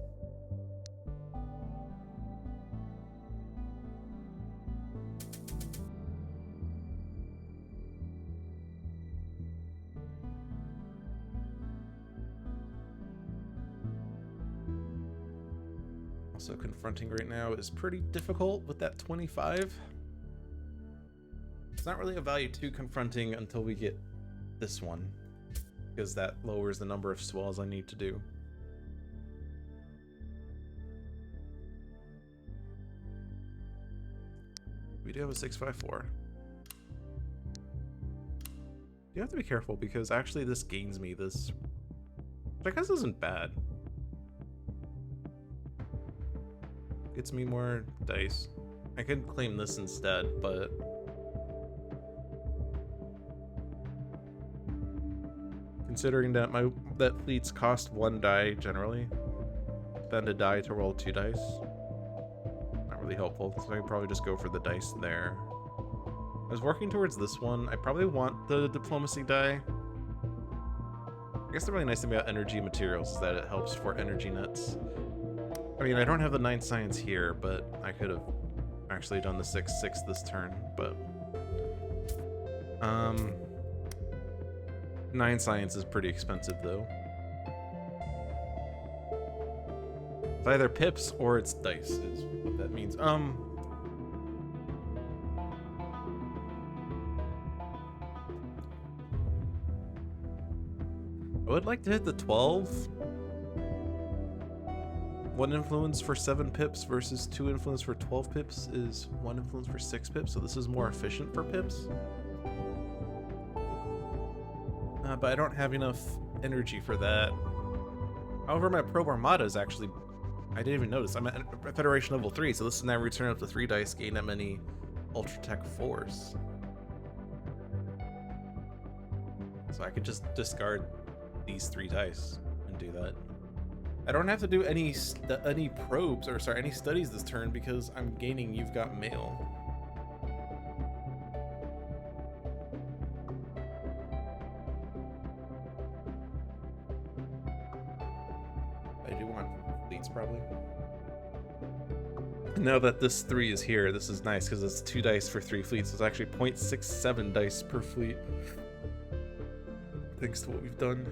Also, confronting right now is pretty difficult with that 25. It's not really a value to confronting until we get this one, because that lowers the number of swells I need to do. We do have a 654. You have to be careful because actually this gains me this, which I guess isn't bad. Gets me more dice. I could claim this instead, but considering that that fleets cost 1 die generally, spend a die to roll 2 dice. Not really helpful, so I could probably just go for the dice there. I was working towards this one. I probably want the diplomacy die. I guess the really nice thing about energy materials is that it helps for energy nets. I mean, I don't have the 9 science here, but I could have actually done the 6/6 this turn, but 9 science is pretty expensive though. It's either pips or it's dice is what that means. I would like to hit the 12. 1 influence for 7 pips versus 2 influence for 12 pips is 1 influence for 6 pips, so this is more efficient for pips. But I don't have enough energy for that. However, my Probe Armada is actually... I didn't even notice. I'm at Federation level 3, so this is now return up to 3 dice, gain that many Ultra Tech Force. So I could just discard these 3 dice and do that. I don't have to do any probes, or sorry, any studies this turn because I'm gaining You've Got Mail. I do want fleets probably. Now that this 3 is here, this is nice because it's 2 dice for 3 fleets. It's actually 0.67 dice per fleet. Thanks to what we've done.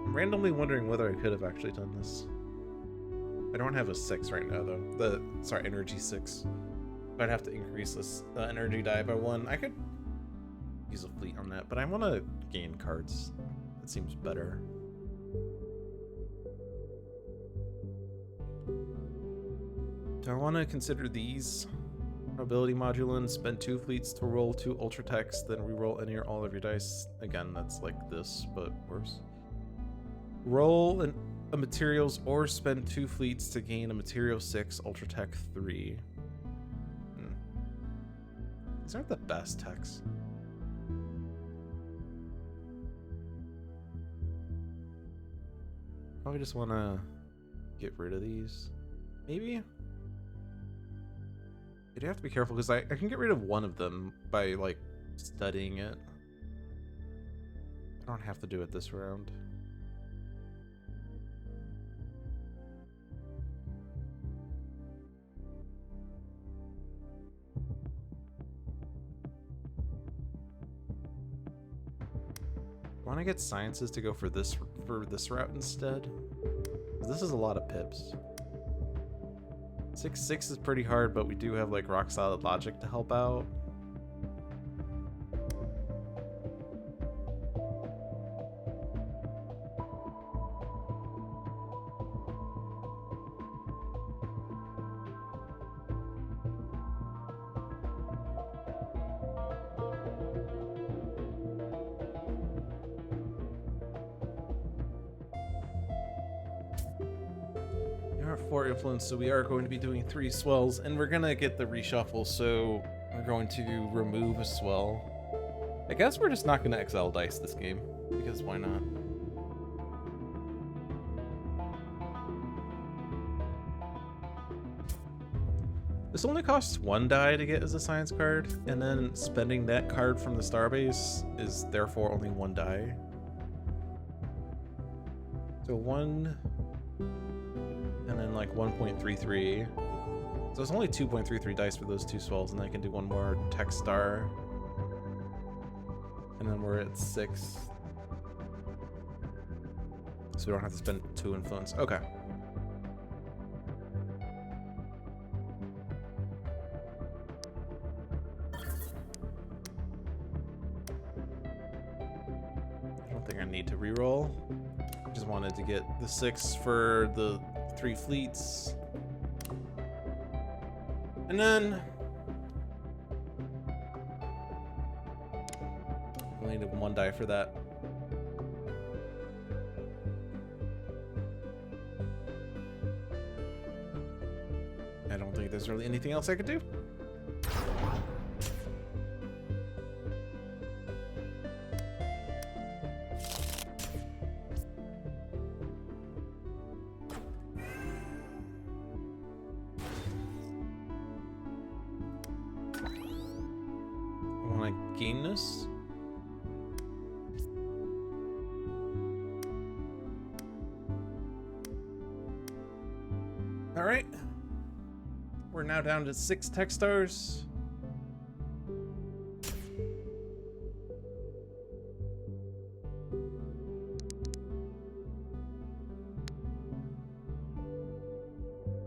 Randomly wondering whether I could have actually done this. I don't have a 6 right now though. Sorry, energy 6. I'd have to increase this energy die by 1. I could use a fleet on that, but I want to gain cards. That seems better. Do I want to consider these ability modulin, spend 2 fleets to roll 2 ultra techs, then re-roll any or all of your dice? Again, that's like this, but worse. Roll a materials or spend 2 fleets to gain a material 6, ultra tech 3. These aren't the best techs. Probably just want to get rid of these. Maybe? You do have to be careful because I can get rid of one of them by like studying it. I don't have to do it this round. Want to get sciences to go for this route instead? This is a lot of pips. 6/6 is pretty hard, but we do have like rock solid logic to help out. are 4 influence, so we are going to be doing 3 swells, and we're gonna get the reshuffle, so we're going to remove a swell. I guess we're just not gonna exile dice this game, because why not? This only costs 1 die to get as a science card, and then spending that card from the starbase is therefore only 1 die. So 1, and then like 1.33. So it's only 2.33 dice for those 2 swells, and then I can do 1 more tech star. And then we're at 6. So we don't have to spend 2 influence. Okay. I don't think I need to reroll. I just wanted to get the 6 for the 3 fleets. And then I needed 1 die for that. I don't think there's really anything else I could do. I want to gain this. All right. We're now down to 6 tech stars.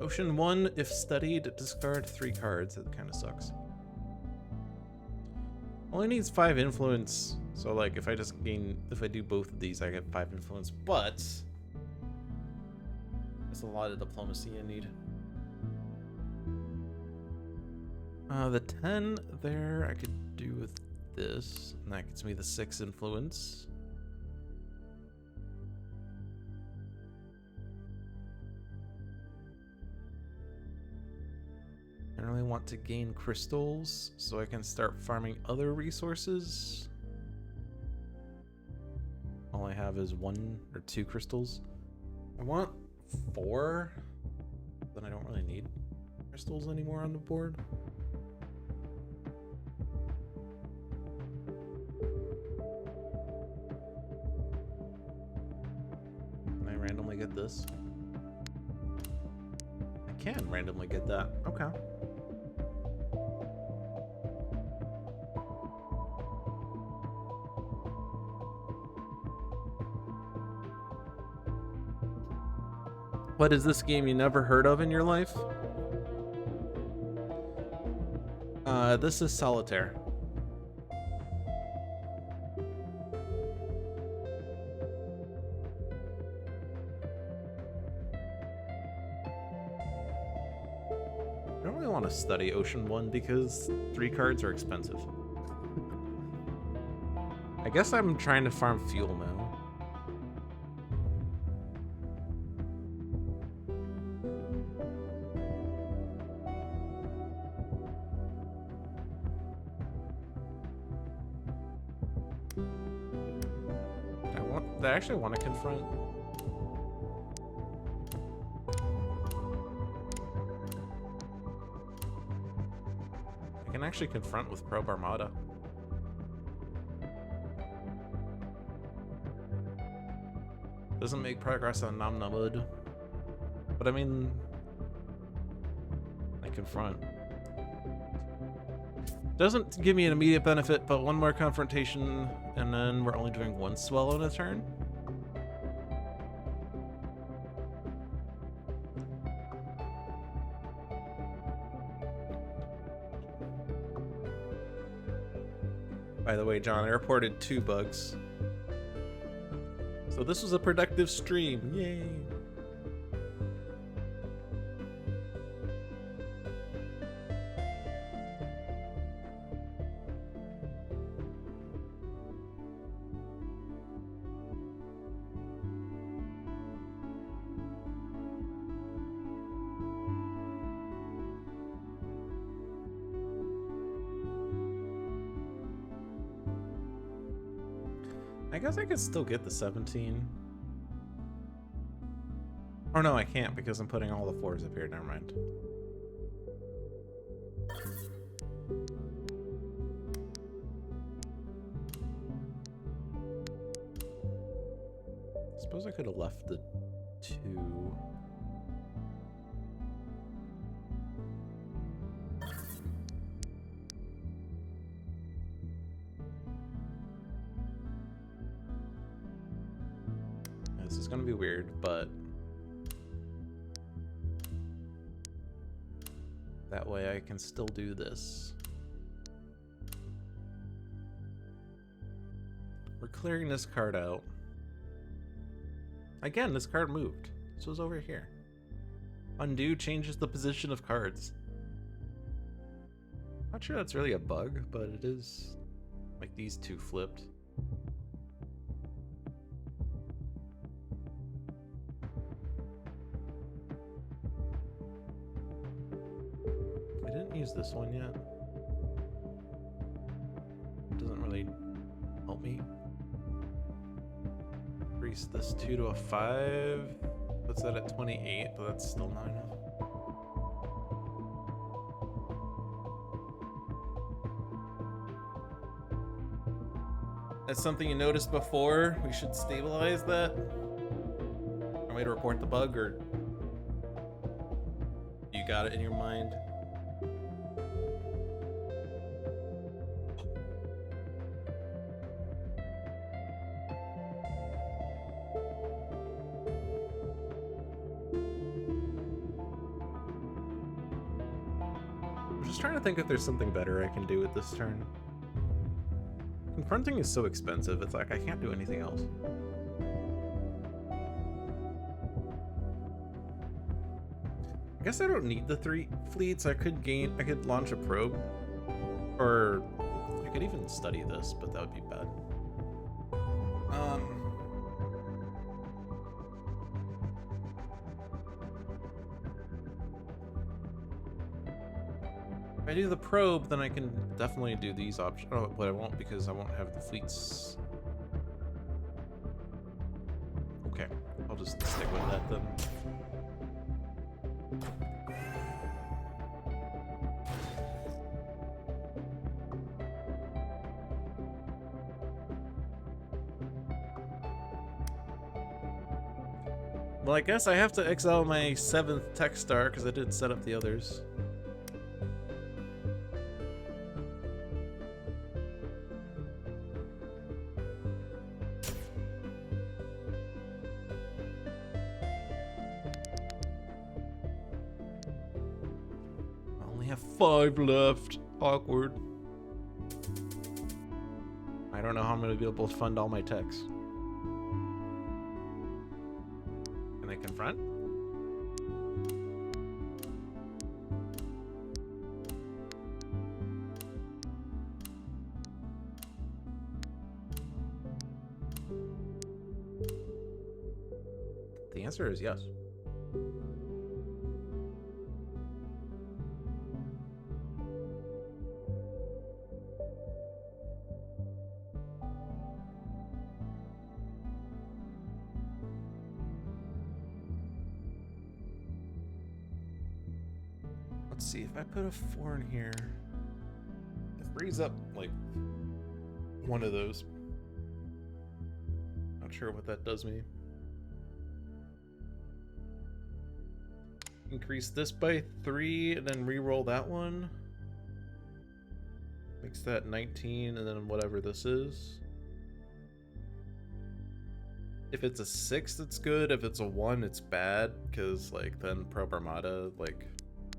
Ocean 1, if studied, discard 3 cards. That kind of sucks. Only needs 5 influence. So like if I do both of these, I get 5 influence, but there's a lot of diplomacy I need. The 10 there I could do with this, and that gets me the 6 influence. I really want to gain crystals so I can start farming other resources. All I have is 1 or 2 crystals. I want 4, but I don't really need crystals anymore on the board. Can I randomly get this? I can randomly get that. Okay. What is this game you never heard of in your life? This is Solitaire. I don't really want to study Ocean 1 because 3 cards are expensive. I guess I'm trying to farm fuel now. I actually want to confront. I can actually confront with Probe Armada. Doesn't make progress on Nam Namud. But I mean, I confront. Doesn't give me an immediate benefit, but 1 more confrontation, and then we're only doing 1 swell in a turn. By the way, John, I reported 2 bugs. So this was a productive stream. Yay! I guess I could still get the 17. Oh no, I can't because I'm putting all the 4s up here. Never mind. I suppose I could have left the 2. This is gonna be weird, but that way I can still do this. We're clearing this card out. Again, this card moved. This was over here. Undo changes the position of cards. Not sure that's really a bug, but it is. Like these 2 flipped. I didn't use this one yet. Doesn't really help me. Increase this 2 to a 5. Puts that at 28, but that's still not enough. That's something you noticed before. We should stabilize that. A way to report the bug, or you got it in your mind? I'm just trying to think if there's something better I can do with this turn. Confronting is so expensive, it's like I can't do anything else. I guess I don't need the 3 fleets. I could launch a probe. Or I could even study this, but that would be bad. If I do the probe, then I can definitely do these options. Oh, but I won't because I won't have the fleets. Okay, I'll just stick with that then. Well, I guess I have to exile my 7th tech star because I didn't set up the others. I only have 5 left. Awkward. I don't know how I'm going to be able to fund all my techs. Can they confront? The answer is yes. Let's see, if I put a 4 in here, it frees up like one of those. Not sure what that does me. Increase this by 3 and then re-roll that one. Makes that 19 and then whatever this is. If it's a 6, it's good. If it's a 1, it's bad, because like then Probe Armada, like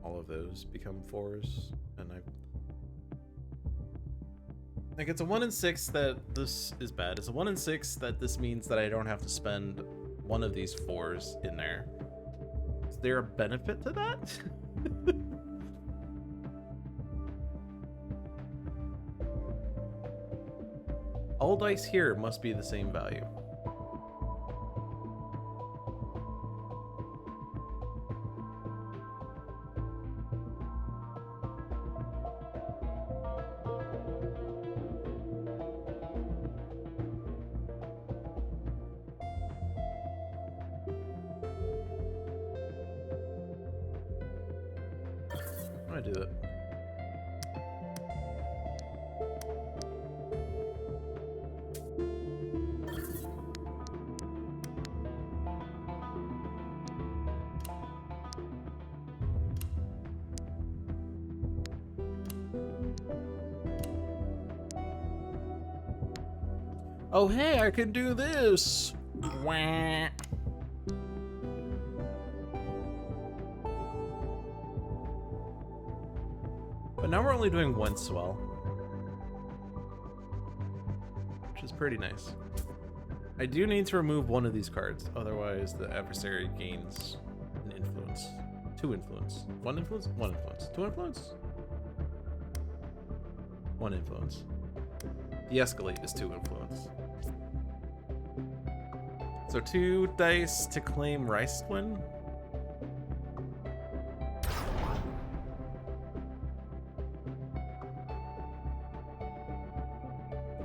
all of those become 4s, and like it's a 1 and 6 that this is bad. It's a 1 and 6 that this means that I don't have to spend one of these 4s in there. Is there a benefit to that? All dice here must be the same value. I do that? Oh, hey, I can do this! Wah. But now we're only doing one swell, which is pretty nice. I do need to remove one of these cards, otherwise the adversary gains an influence. 2 influence. 1 influence? 1 influence. 2 influence? 1 influence. De-escalate is 2 influence. So 2 dice to claim Rice Twin.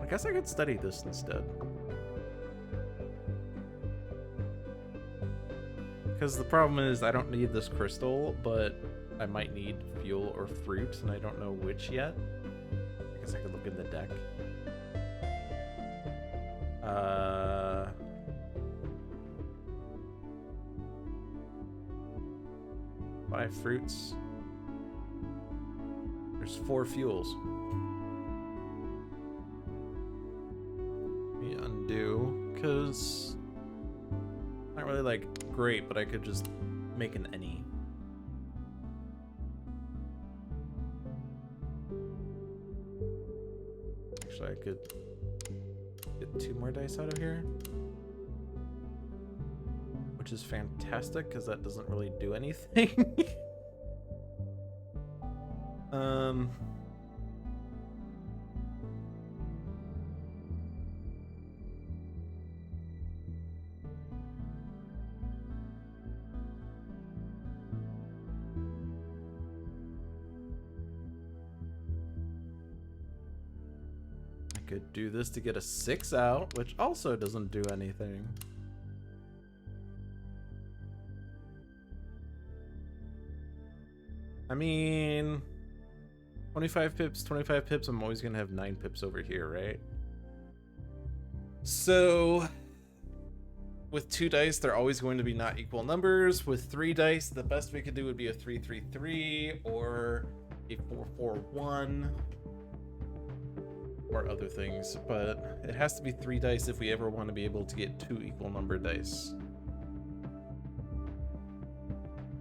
I guess I could study this instead. Because the problem is I don't need this crystal, but I might need fuel or fruit, and I don't know which yet. I guess I could look in the deck. 5 fruits. There's 4 fuels. Let me undo, because not really like great, but I could just make an any. Actually, I could get 2 more dice out of here, which is fantastic because that doesn't really do anything. I could do this to get a 6 out, which also doesn't do anything. I mean, 25 pips, 25 pips, I'm always gonna have 9 pips over here, right? So, with 2 dice, they're always going to be not equal numbers. With 3 dice, the best we could do would be a 3-3-3 or a 4-4-1 or other things, but it has to be 3 dice if we ever want to be able to get 2 equal number dice.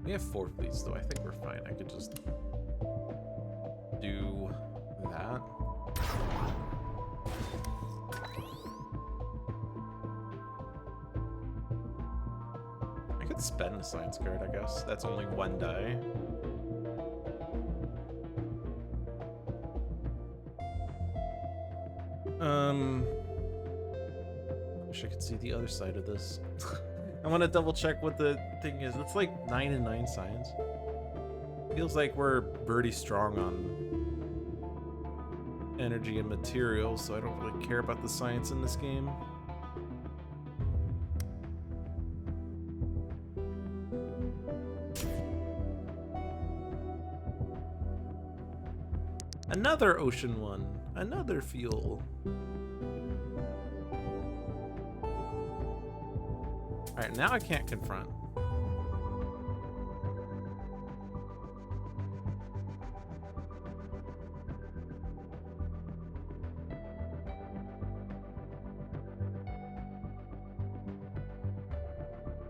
We have 4 fleets, though. I think we're fine. I could just do that. I could spend a science card, I guess. That's only 1 die. Wish I could see the other side of this. I want to double check what the thing is. It's like 9 and 9 science. Feels like we're pretty strong on energy and materials, so I don't really care about the science in this game. Another ocean one. Another fuel. Alright, now I can't confront.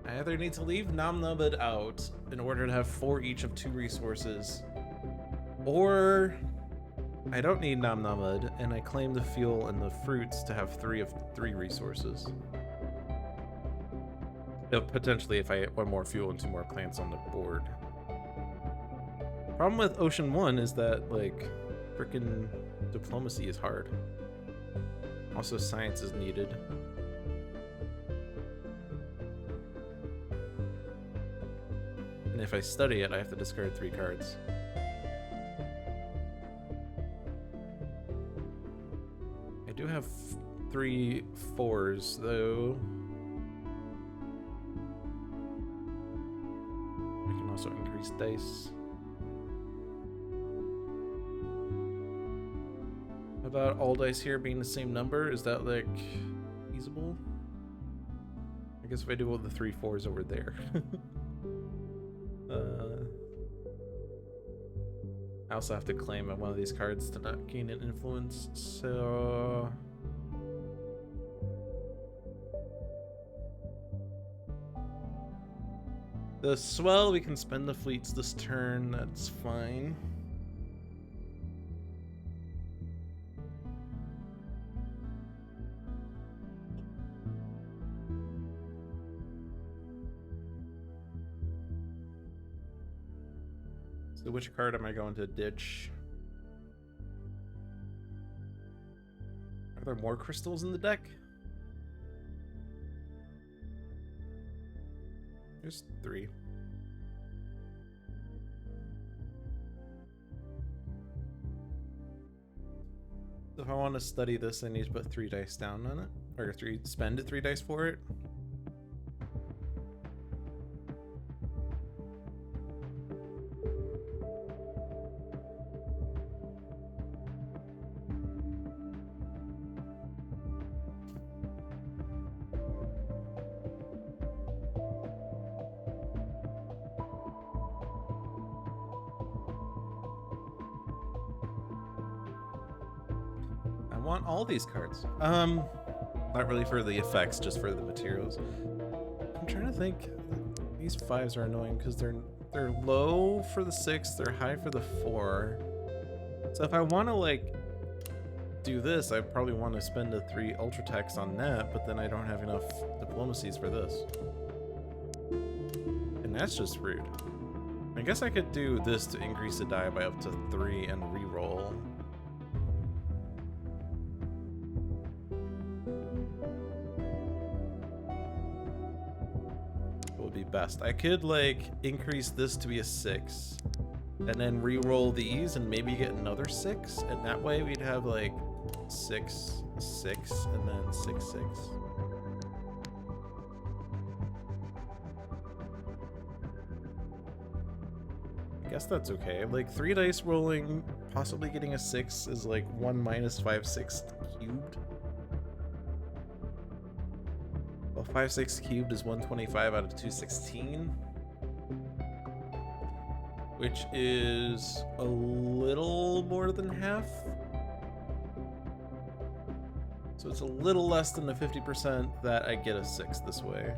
I either need to leave Namnabad out in order to have 4 each of 2 resources, or I don't need Namnamad and I claim the fuel and the fruits to have 3 of 3 resources. Potentially if I get 1 more fuel and 2 more plants on the board. Problem with Ocean 1 is that, like, frickin' diplomacy is hard. Also, science is needed. And if I study it, I have to discard 3 cards. I do have 3 4s, though. I can also increase dice. about all dice here being the same number? Is that like feasible? I guess if I do all the 3 4s over there. I also have to claim one of these cards to not gain an influence, so... The swell, we can spend the fleets this turn, that's fine. So which card am I going to ditch? Are there more crystals in the deck? There's 3. So if I want to study this, I need to put 3 dice down on it, or spend 3 dice for it. Want all these cards. Not really for the effects, just for the materials. I'm trying to think. These 5s are annoying because they're low for the 6, they're high for the 4. So if I want to like do this, I probably want to spend a 3 ultra tax on that, but then I don't have enough diplomacies for this. And that's just rude. I guess I could do this to increase the die by up to 3 and re-roll. Best. I could like increase this to be a 6 and then re-roll these and maybe get another 6, and that way we'd have like 6 6 and then 6 6. I guess that's okay. Like 3 dice rolling, possibly getting a 6 is like 1 minus 5 6 cubed. 5 6 cubed is 125 out of 216, which is a little more than half. So it's a little less than the 50% that I get a 6 this way.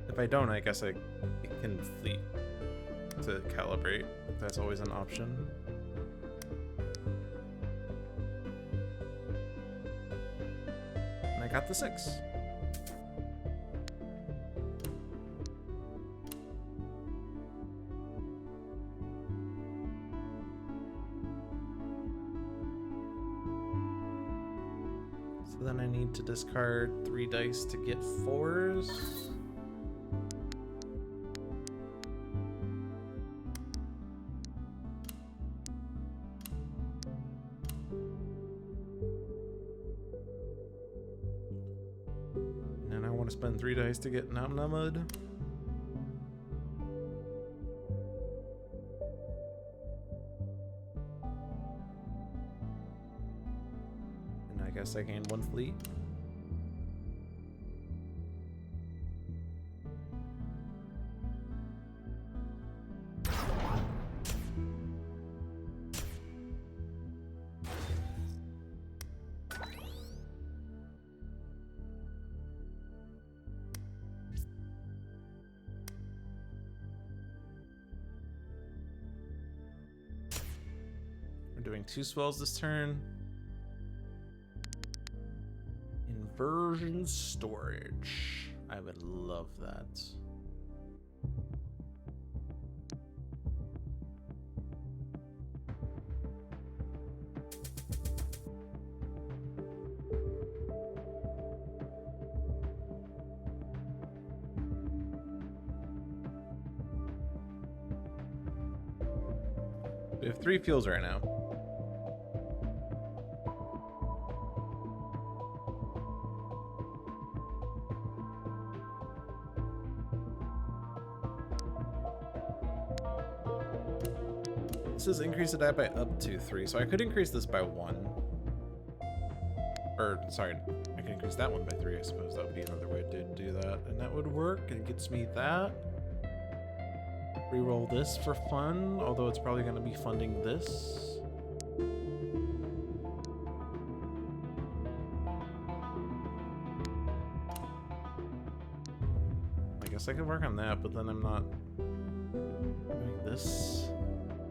If I don't, I guess I can fleet to calibrate. That's always an option. I got the 6. So then I need to discard 3 dice to get 4s. Spend 3 dice to get Namnamud. And I guess I gain 1 fleet. Doing 2 swells this turn. Inversion storage. I would love that. We have 3 fuels right now. says increase the die by up to 3, so I could increase this by 1. Or, sorry, I can increase that one by 3, I suppose. That would be another way to do that. And that would work. It gets me that. Reroll this for fun, although it's probably going to be funding this. I guess I could work on that, but then I'm not doing this.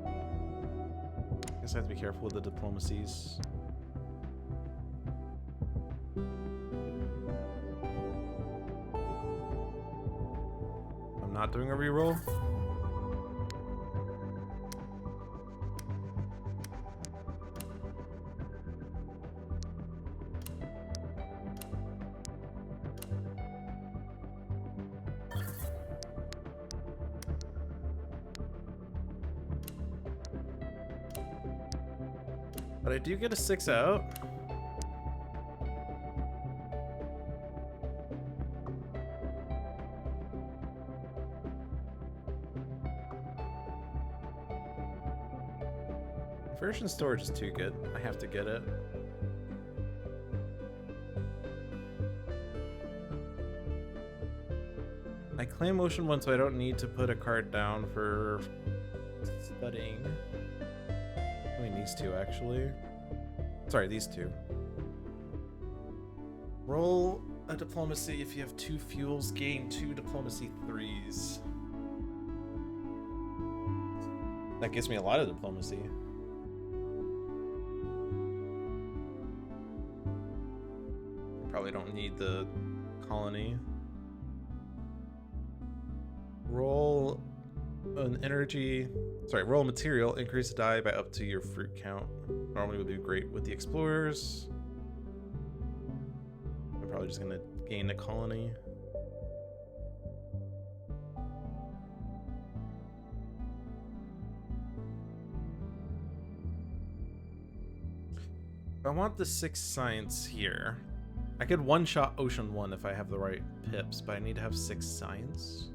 I guess I have to be careful with the diplomacies. I'm not doing a reroll. But I do get a 6 out. Version storage is too good. I have to get it. I claim Ocean 1, so I don't need to put a card down for studying. I mean, these two, actually. Sorry, these two. Roll a diplomacy if you have 2 fuels, gain 2 diplomacy 3s. That gives me a lot of diplomacy. Probably don't need the colony. Roll an energy, roll a material, increase the die by up to your fruit count. Normally would do great with the explorers. I'm probably just gonna gain a colony. I want the 6 science here. I could one-shot Ocean 1 if I have the right pips, but I need to have 6 science.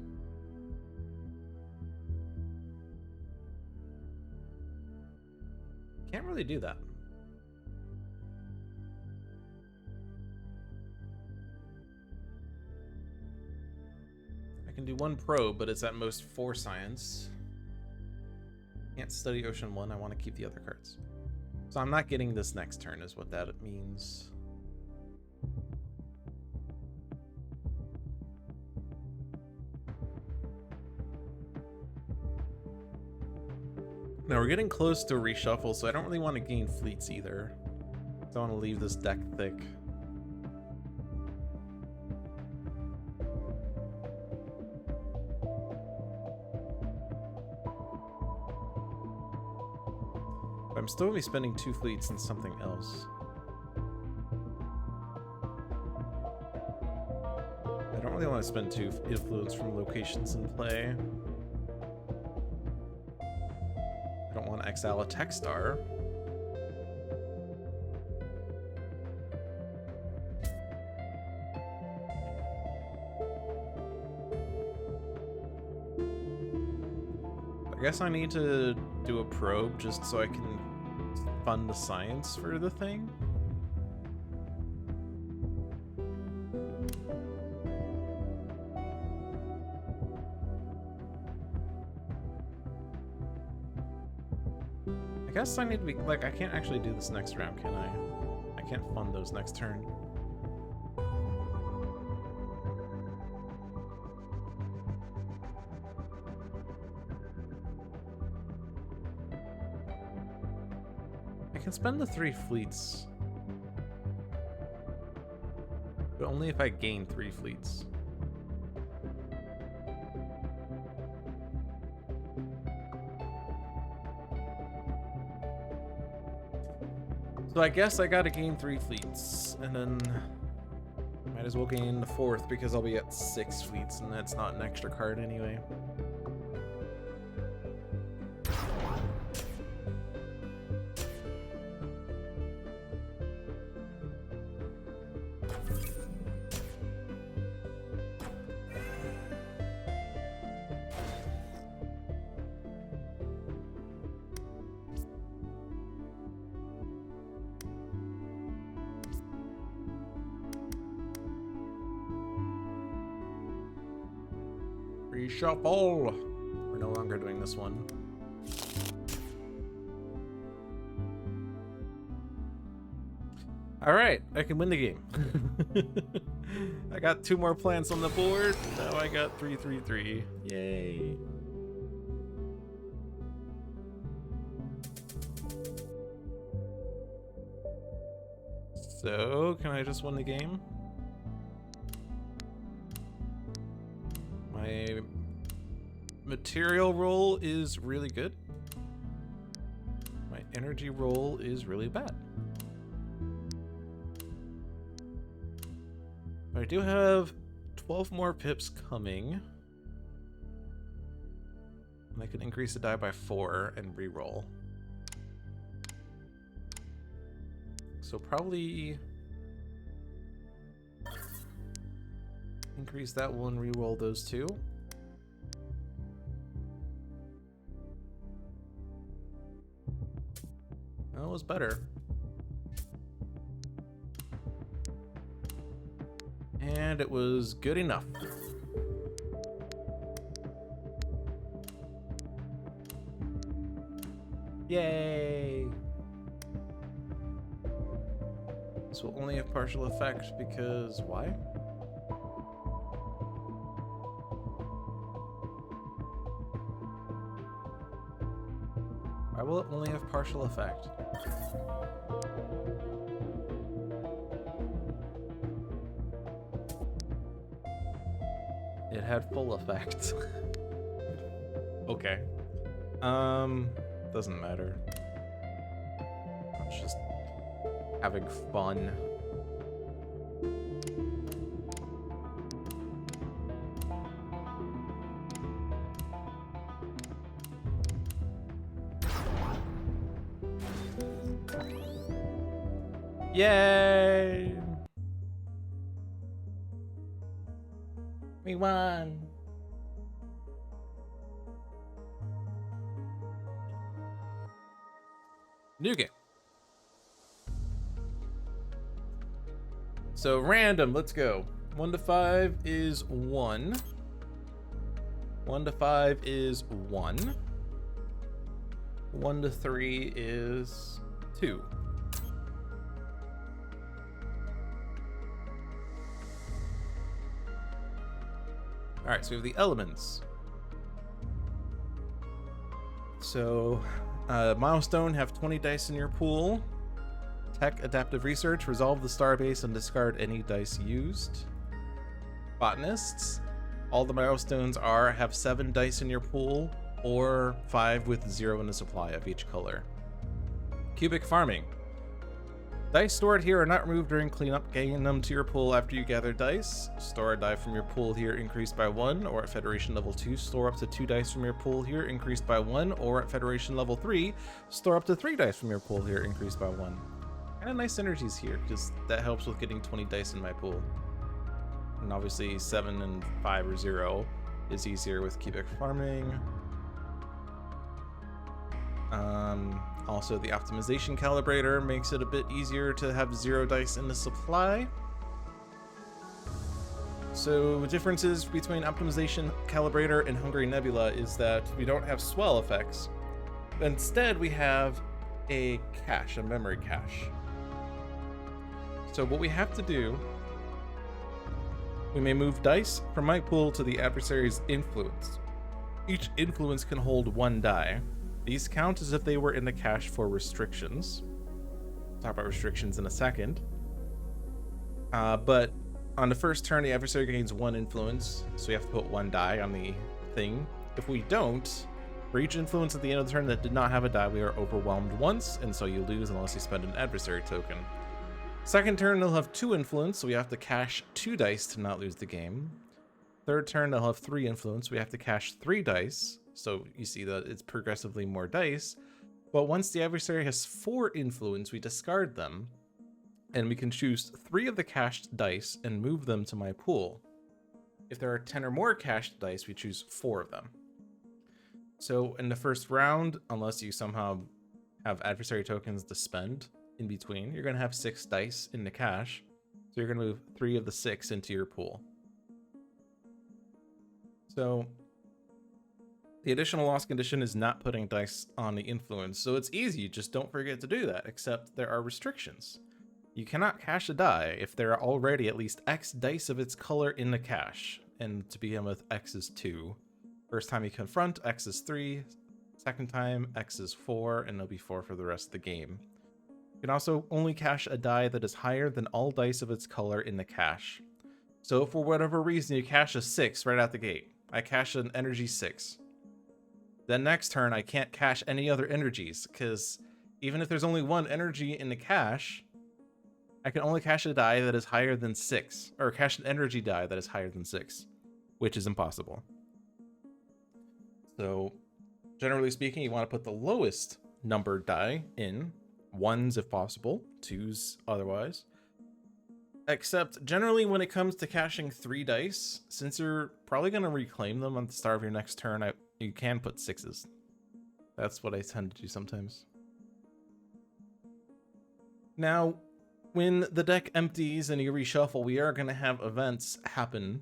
Can't really do that. I can do 1 probe, but it's at most 4 science. Can't study Ocean 1, I want to keep the other cards. So I'm not getting this next turn is what that means. Now we're getting close to reshuffle, so I don't really want to gain fleets either. So I want to leave this deck thick. But I'm still going to be spending 2 fleets in something else. I don't really want to spend 2 influence from locations in play. I don't want to exile a Tech Star. I guess I need to do a probe just so I can fund the science for the thing. I guess I need to be, like, I can't actually do this next round, can I? I can't fund those next turn. I can spend the 3 fleets. But only if I gain 3 fleets. So I guess I gotta gain 3 fleets, and then might as well gain the 4th because I'll be at 6 fleets, and that's not an extra card anyway. Reshuffle. We're no longer doing this one. All right, I can win the game. I got 2 more plants on the board. Now I got 3-3-3. Yay. So, can I just win the game? My material roll is really good. My energy roll is really bad. I do have 12 more pips coming. And I can increase the die by 4 and re-roll. So probably increase that one, re-roll those 2. That was better. And it was good enough. Yay! This will only have partial effect because why? Why will it only have partial effect? It had full effect. Okay. Doesn't matter. I'm just having fun. Yay! We won! New game. So random, let's go. 1 to 5 is 1. 1 to 5 is 1. 1 to 3 is 2. All right, so we have the elements. So, milestone, have 20 dice in your pool. Tech, adaptive research, resolve the starbase and discard any dice used. Botanists, all the milestones are have 7 dice in your pool, or 5 with 0 in the supply of each color. Cubic farming. Dice stored here are not removed during cleanup. Gain them to your pool after you gather dice. Store a die from your pool here, increased by 1, or at Federation level 2, store up to 2 dice from your pool here, increased by 1, or at Federation level 3, store up to 3 dice from your pool here, increased by 1. Kind of nice synergies here, because that helps with getting 20 dice in my pool. And obviously 7 and 5 or 0 is easier with cubic farming. Also, the optimization calibrator makes it a bit easier to have 0 dice in the supply. So differences between optimization calibrator and Hungry Nebula is that we don't have swell effects. Instead, we have a cache, a memory cache. So what we have to do, we may move dice from my pool to the adversary's influence. Each influence can hold 1 die. These count as if they were in the cache for restrictions. We'll talk about restrictions in a second. But on the first turn, the adversary gains 1 influence, so we have to put 1 die on the thing. If we don't, for each influence at the end of the turn that did not have a die, we are overwhelmed once, and so you lose unless you spend an adversary token. Second turn, they'll have 2 influence, so we have to cache 2 dice to not lose the game. Third turn, they'll have 3 influence, we have to cache 3 dice. So you see that it's progressively more dice. But once the adversary has 4 influence, we discard them. And we can choose 3 of the cached dice and move them to my pool. If there are 10 or more cached dice, we choose 4 of them. So in the first round, unless you somehow have adversary tokens to spend in between, you're going to have 6 dice in the cache. So you're going to move 3 of the 6 into your pool. So The additional loss condition is not putting dice on the influence, so it's easy, just don't forget to do that, except there are restrictions. You cannot cache a die if there are already at least X dice of its color in the cache, and to begin with, X is 2. First time you confront, X is 3. Second time, X is 4, and it'll be 4 for the rest of the game. You can also only cache a die that is higher than all dice of its color in the cache. So for whatever reason, you cache a 6 right out the gate. I cache an energy 6. Then next turn, I can't cache any other energies, because even if there's only one energy in the cache, I can only cache a die that is higher than 6, or cache an energy die that is higher than 6, which is impossible. So, generally speaking, you want to put the lowest numbered die in, 1s if possible, 2s otherwise. Except, generally when it comes to caching 3 dice, since you're probably going to reclaim them at the start of your next turn, you can put 6s. That's what I tend to do sometimes. Now, when the deck empties and you reshuffle, we are going to have events happen.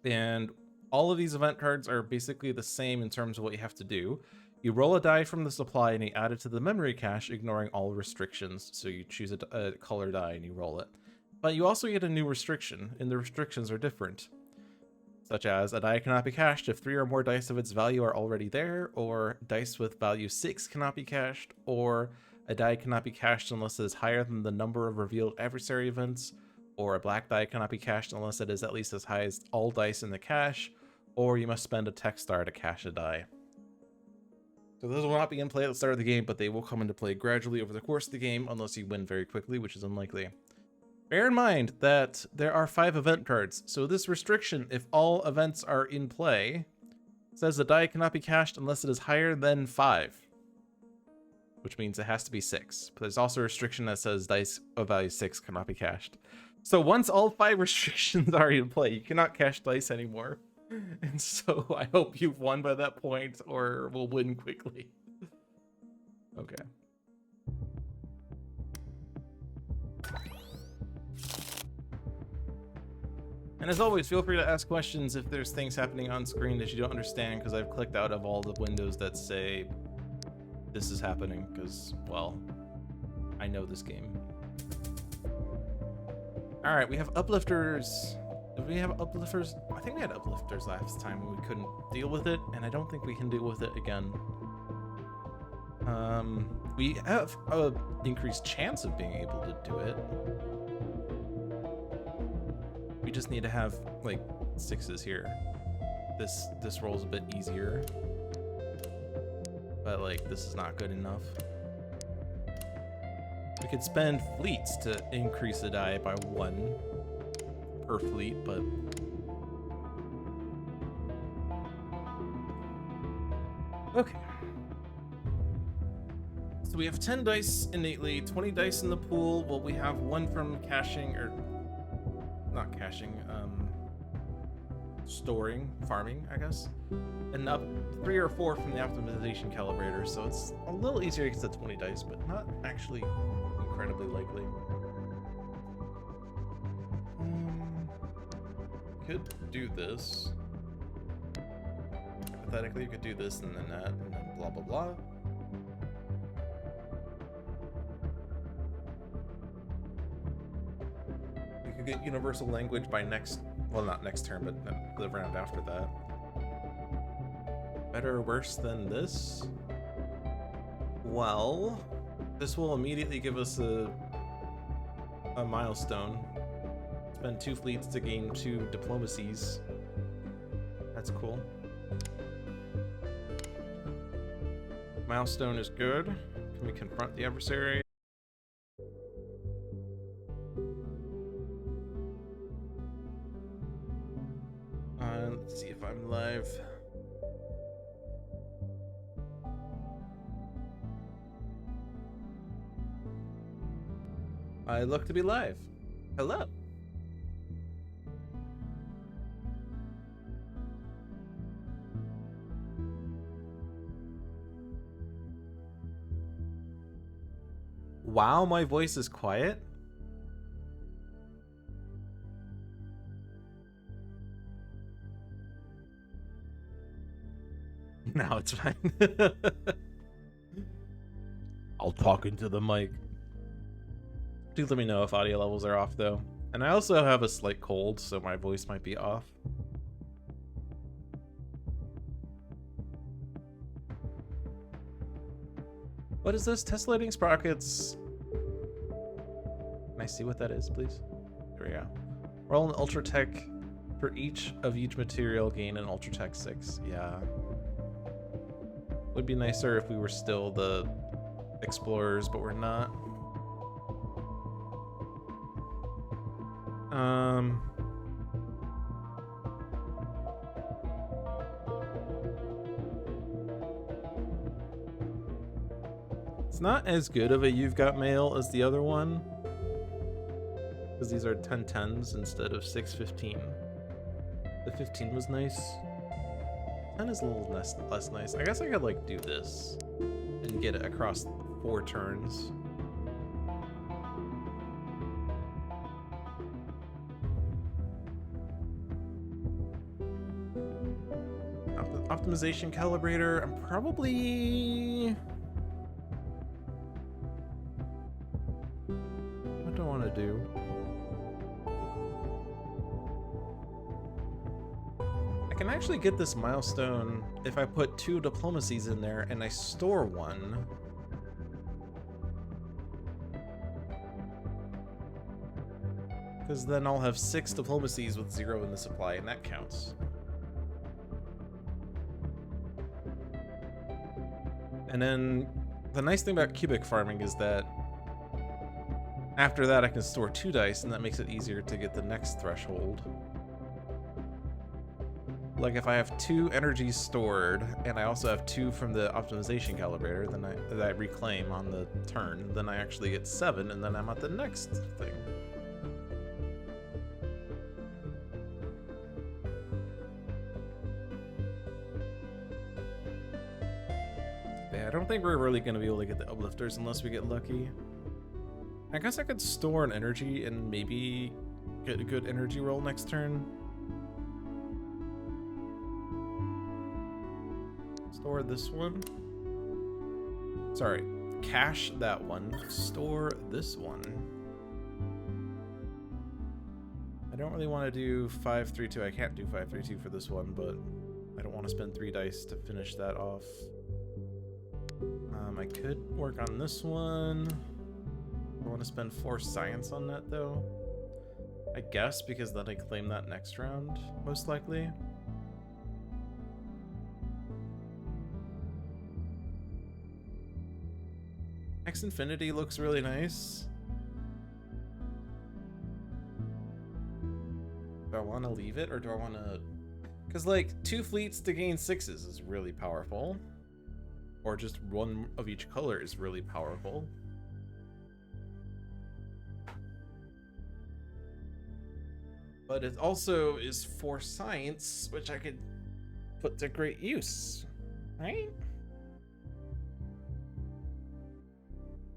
And all of these event cards are basically the same in terms of what you have to do. You roll a die from the supply and you add it to the memory cache, ignoring all restrictions. So you choose a color die and you roll it. But you also get a new restriction, and the restrictions are different. Such as, a die cannot be cached if 3 or more dice of its value are already there, or dice with value 6 cannot be cached, or a die cannot be cached unless it is higher than the number of revealed adversary events, or a black die cannot be cached unless it is at least as high as all dice in the cache, or you must spend a tech star to cache a die. So those will not be in play at the start of the game, but they will come into play gradually over the course of the game unless you win very quickly, which is unlikely. Bear in mind that there are 5 event cards, so this restriction, if all events are in play, says the die cannot be cached unless it is higher than 5, which means it has to be 6. But there's also a restriction that says dice of value 6 cannot be cached. So once all 5 restrictions are in play, you cannot cache dice anymore. And so I hope you've won by that point, or will win quickly. Okay. And as always, feel free to ask questions if there's things happening on screen that you don't understand, because I've clicked out of all the windows that say this is happening, because, well, I know this game. Alright, we have uplifters. Did we have uplifters? I think we had uplifters last time when we couldn't deal with it, and I don't think we can deal with it again. We have an increased chance of being able to do it. We just need to have, like, 6s here. This roll's a bit easier. But, like, this is not good enough. We could spend fleets to increase the die by 1 per fleet, but... Okay. So we have 10 dice innately, 20 dice in the pool. Well, we have 1 from caching, or... not caching, storing, farming, I guess. And up 3 or 4 from the optimization calibrator, so it's a little easier to get to 20 dice, but not actually incredibly likely. Could do this. Hypothetically, you could do this and then that, and then blah blah blah. You could get universal language by next, well, not next turn, but the round after that. Better or worse than this? Well, this will immediately give us a milestone. Spend 2 fleets to gain 2 diplomacies. That's cool. Milestone is good. Can we confront the adversary? Let's see if I'm live. I look to be live. Hello. Wow, my voice is quiet. Now it's fine. I'll talk into the mic. Do let me know if audio levels are off though. And I also have a slight cold, so my voice might be off. What is this? Tessellating sprockets. Can I see what that is, please? There we go. Roll an Ultra Tech for each material, gain an Ultra Tech 6. Yeah. Would be nicer if we were still the explorers, but we're not. It's not as good of a You've Got Mail as the other one, because these are 1010s instead of 615. The 15 was nice. 10 is a little less nice. I guess I could like do this and get it across 4 turns. Optimization calibrator. I'm probably... What do I want to do? I can actually get this milestone if I put 2 diplomacies in there and I store 1. Because then I'll have 6 diplomacies with 0 in the supply, and that counts. And then the nice thing about cubic farming is that after that I can store 2 dice, and that makes it easier to get the next threshold. Like if I have 2 energies stored, and I also have 2 from the optimization calibrator, then that I reclaim on the turn, then I actually get 7, and then I'm at the next thing. Yeah, I don't think we're really going to be able to get the uplifters unless we get lucky. I guess I could store an energy and maybe get a good energy roll next turn. Store this one. Sorry, cache that one. Store this one. I don't really want to do 5-3-2. I can't do 5-3-2 for this one, but I don't want to spend 3 dice to finish that off. I could work on this one. I want to spend 4 science on that though. I guess because then I claim that next round, most likely. X Infinity looks really nice. Do I want to leave it or do I want to... Because like 2 fleets to gain 6s is really powerful. Or just 1 of each color is really powerful. But it also is 4 science, which I could put to great use, right?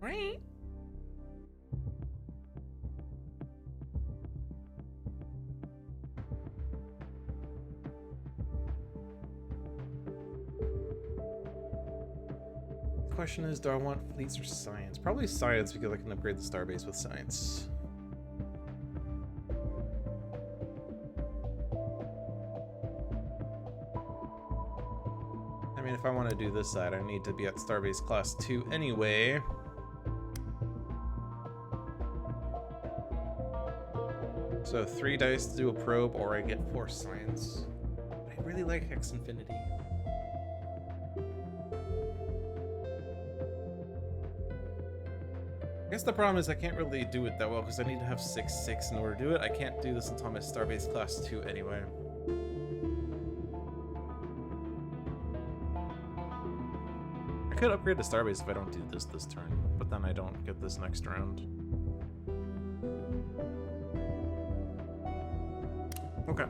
Right? Question is, do I want fleets or science? Probably science because I can upgrade the starbase with science. I mean, if I want to do this side, I need to be at starbase class 2 anyway. So 3 dice to do a probe, or I get 4 science. I really like Hex Infinity. I guess the problem is I can't really do it that well because I need to have 6/6 in order to do it. I can't do this until my starbase class 2 anyway. I could upgrade to starbase if I don't do this turn, but then I don't get this next round. Okay.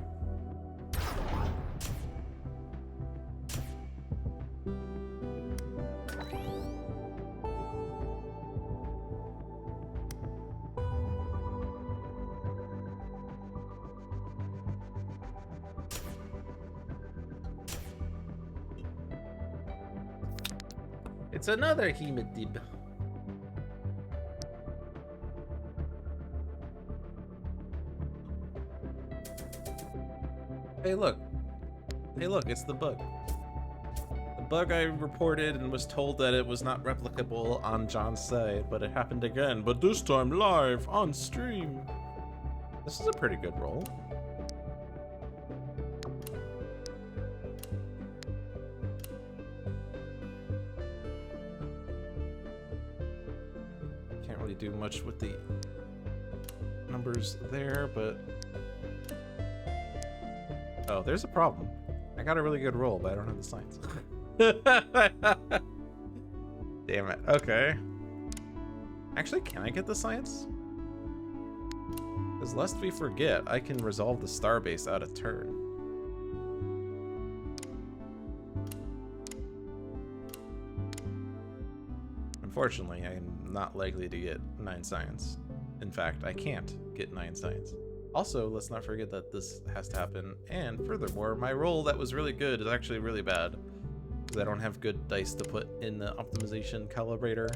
It's another hematib. Hey, look. Hey, look, it's the bug. The bug I reported and was told that it was not replicable on John's side, but it happened again, but this time live on stream. This is a pretty good roll. Can't really do much with the numbers there, but... Oh, there's a problem. I got a really good roll, but I don't have the science. Damn it. Okay. Actually, can I get the science? Because lest we forget, I can resolve the starbase out of turn. Unfortunately, I am not likely to get 9 science. In fact, I can't get 9 science. Also, let's not forget that this has to happen, and furthermore, my roll that was really good is actually really bad, because I don't have good dice to put in the optimization calibrator.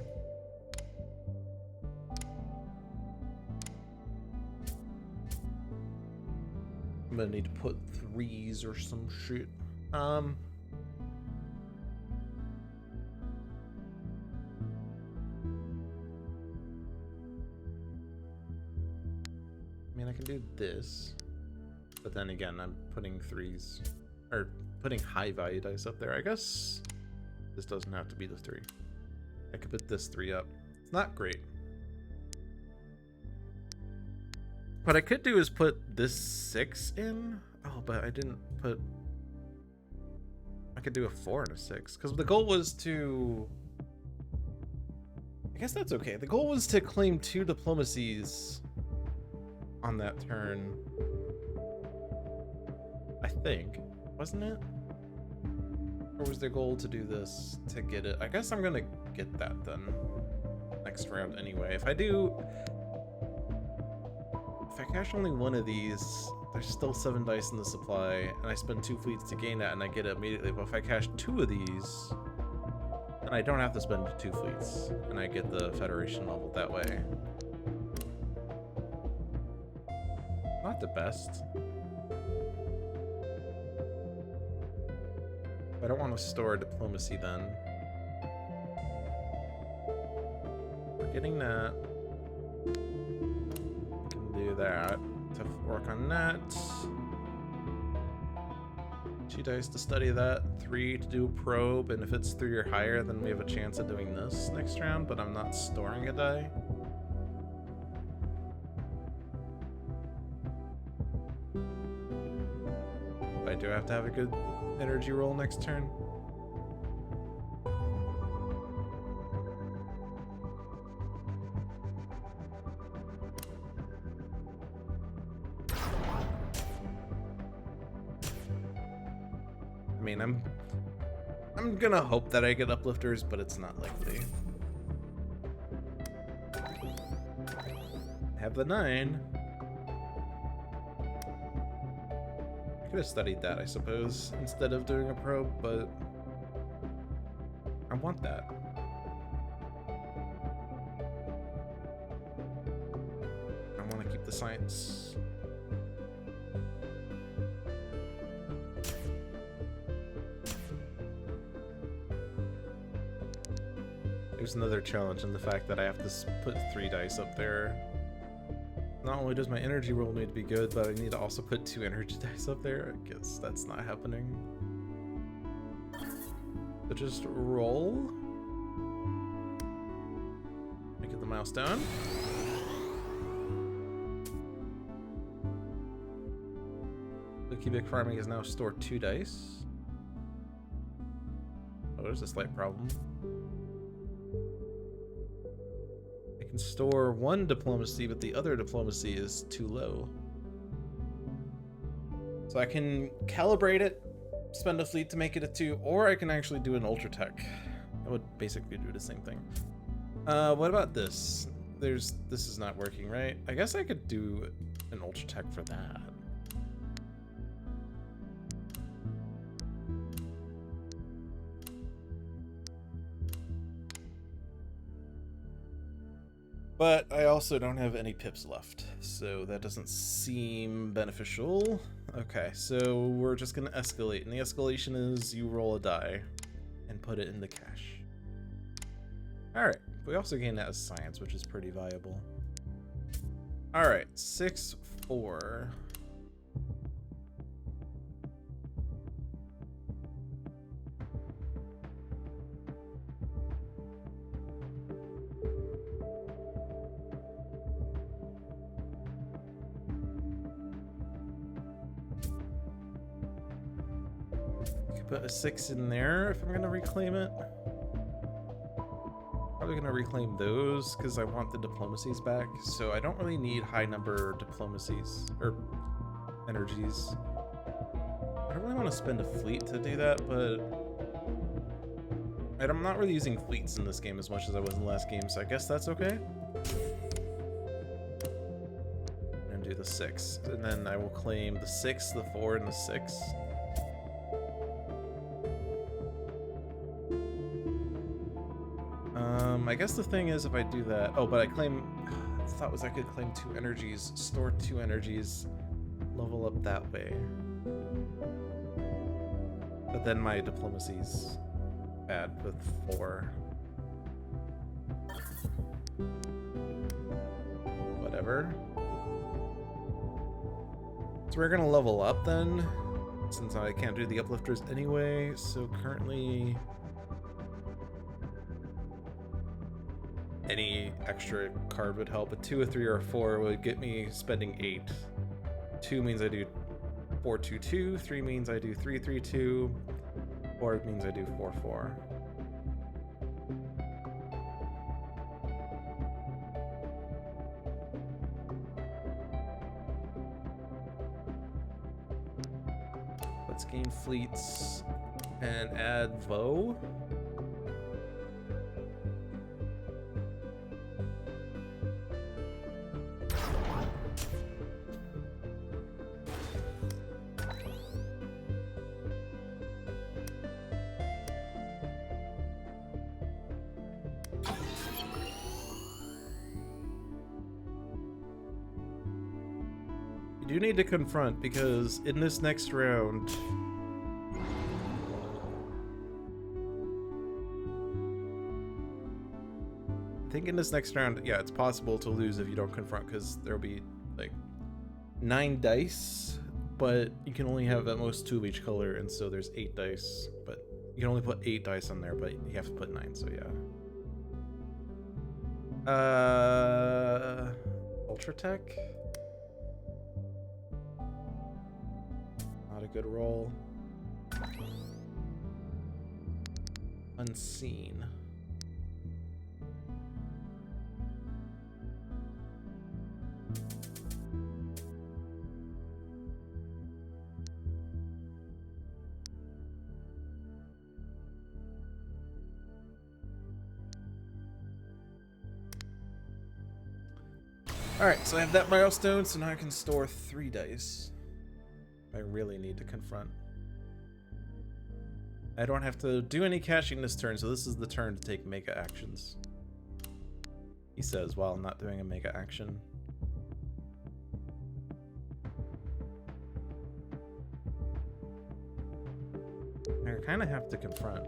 I'm gonna need to put 3s or some shit. I mean, I can do this, but then again, I'm putting 3s, or putting high value dice up there. I guess this doesn't have to be the 3. I could put this 3 up. It's not great. What I could do is put this 6 in. Oh, but I didn't put... I could do a 4 and a 6, because the goal was to... I guess that's okay. The goal was to claim 2 diplomacies on that turn. I think. Wasn't it? Or was their goal to do this to get it? I guess I'm gonna get that then. Next round anyway. If I do... If I cash only 1 of these, there's still 7 dice in the supply, and I spend 2 fleets to gain that, and I get it immediately. But if I cash 2 of these, then I don't have to spend 2 fleets, and I get the Federation level that way. Not the best. I don't want to store diplomacy then. We're getting that. Do that to work on that. 2 dice to study that, 3 to do a probe, and if it's 3 or higher, then we have a chance of doing this next round, but I'm not storing a die. But I do have to have a good energy roll next turn. I mean, I'm gonna hope that I get uplifters, but it's not likely. I have the 9. I could have studied that, I suppose, instead of doing a probe, but I want that. I want to keep the science. There's another challenge in the fact that I have to put 3 dice up there. Not only does my energy roll need to be good, but I need to also put 2 energy dice up there. I guess that's not happening. So just roll. Make it the milestone. The cubic farming is now stored 2 dice. Oh, there's a slight problem. Can store 1 diplomacy, but the other diplomacy is too low. So I can calibrate it, spend a fleet to make it a 2, or I can actually do an ultra tech. I would basically do the same thing. What about this? This is not working, right? I guess I could do an ultra tech for that. But I also don't have any pips left, so that doesn't seem beneficial. Okay, so we're just gonna escalate, and the escalation is you roll a die and put it in the cache. Alright, we also gain that as science, which is pretty valuable. Alright, 6-4. Put a 6 in there if I'm gonna reclaim it. Probably gonna reclaim those because I want the diplomacies back. So I don't really need high number diplomacies or energies. I don't really want to spend a fleet to do that, but I'm not really using fleets in this game as much as I was in the last game, so I guess that's okay. And do the 6, and then I will claim the 6, the 4, and the 6. I guess the thing is if I do that... Oh, but I claim... I thought was I could claim 2 energies, store 2 energies, level up that way. But then my diplomacy's bad with 4. Whatever. So we're gonna level up then, since I can't do the uplifters anyway, so currently... Any extra card would help. A 2, a 3, or a 4 would get me spending 8. 2 means I do 4-2-2. 3 means I do 3-3-2. 4 means I do 4-4. Let's gain fleets and add Vo. You do need to confront, because in this next round... I think in this next round, yeah, it's possible to lose if you don't confront, because there'll be, like, 9 dice, but you can only have at most 2 of each color, and so there's 8 dice, but you can only put 8 dice on there, but you have to put 9, so yeah. Ultratech? Not a good roll. Unseen. Alright, so I have that milestone, so now I can store 3 dice. I really need to confront. I don't have to do any caching this turn, so this is the turn to take mega actions. He says while I'm not doing a mega action. I kind of have to confront.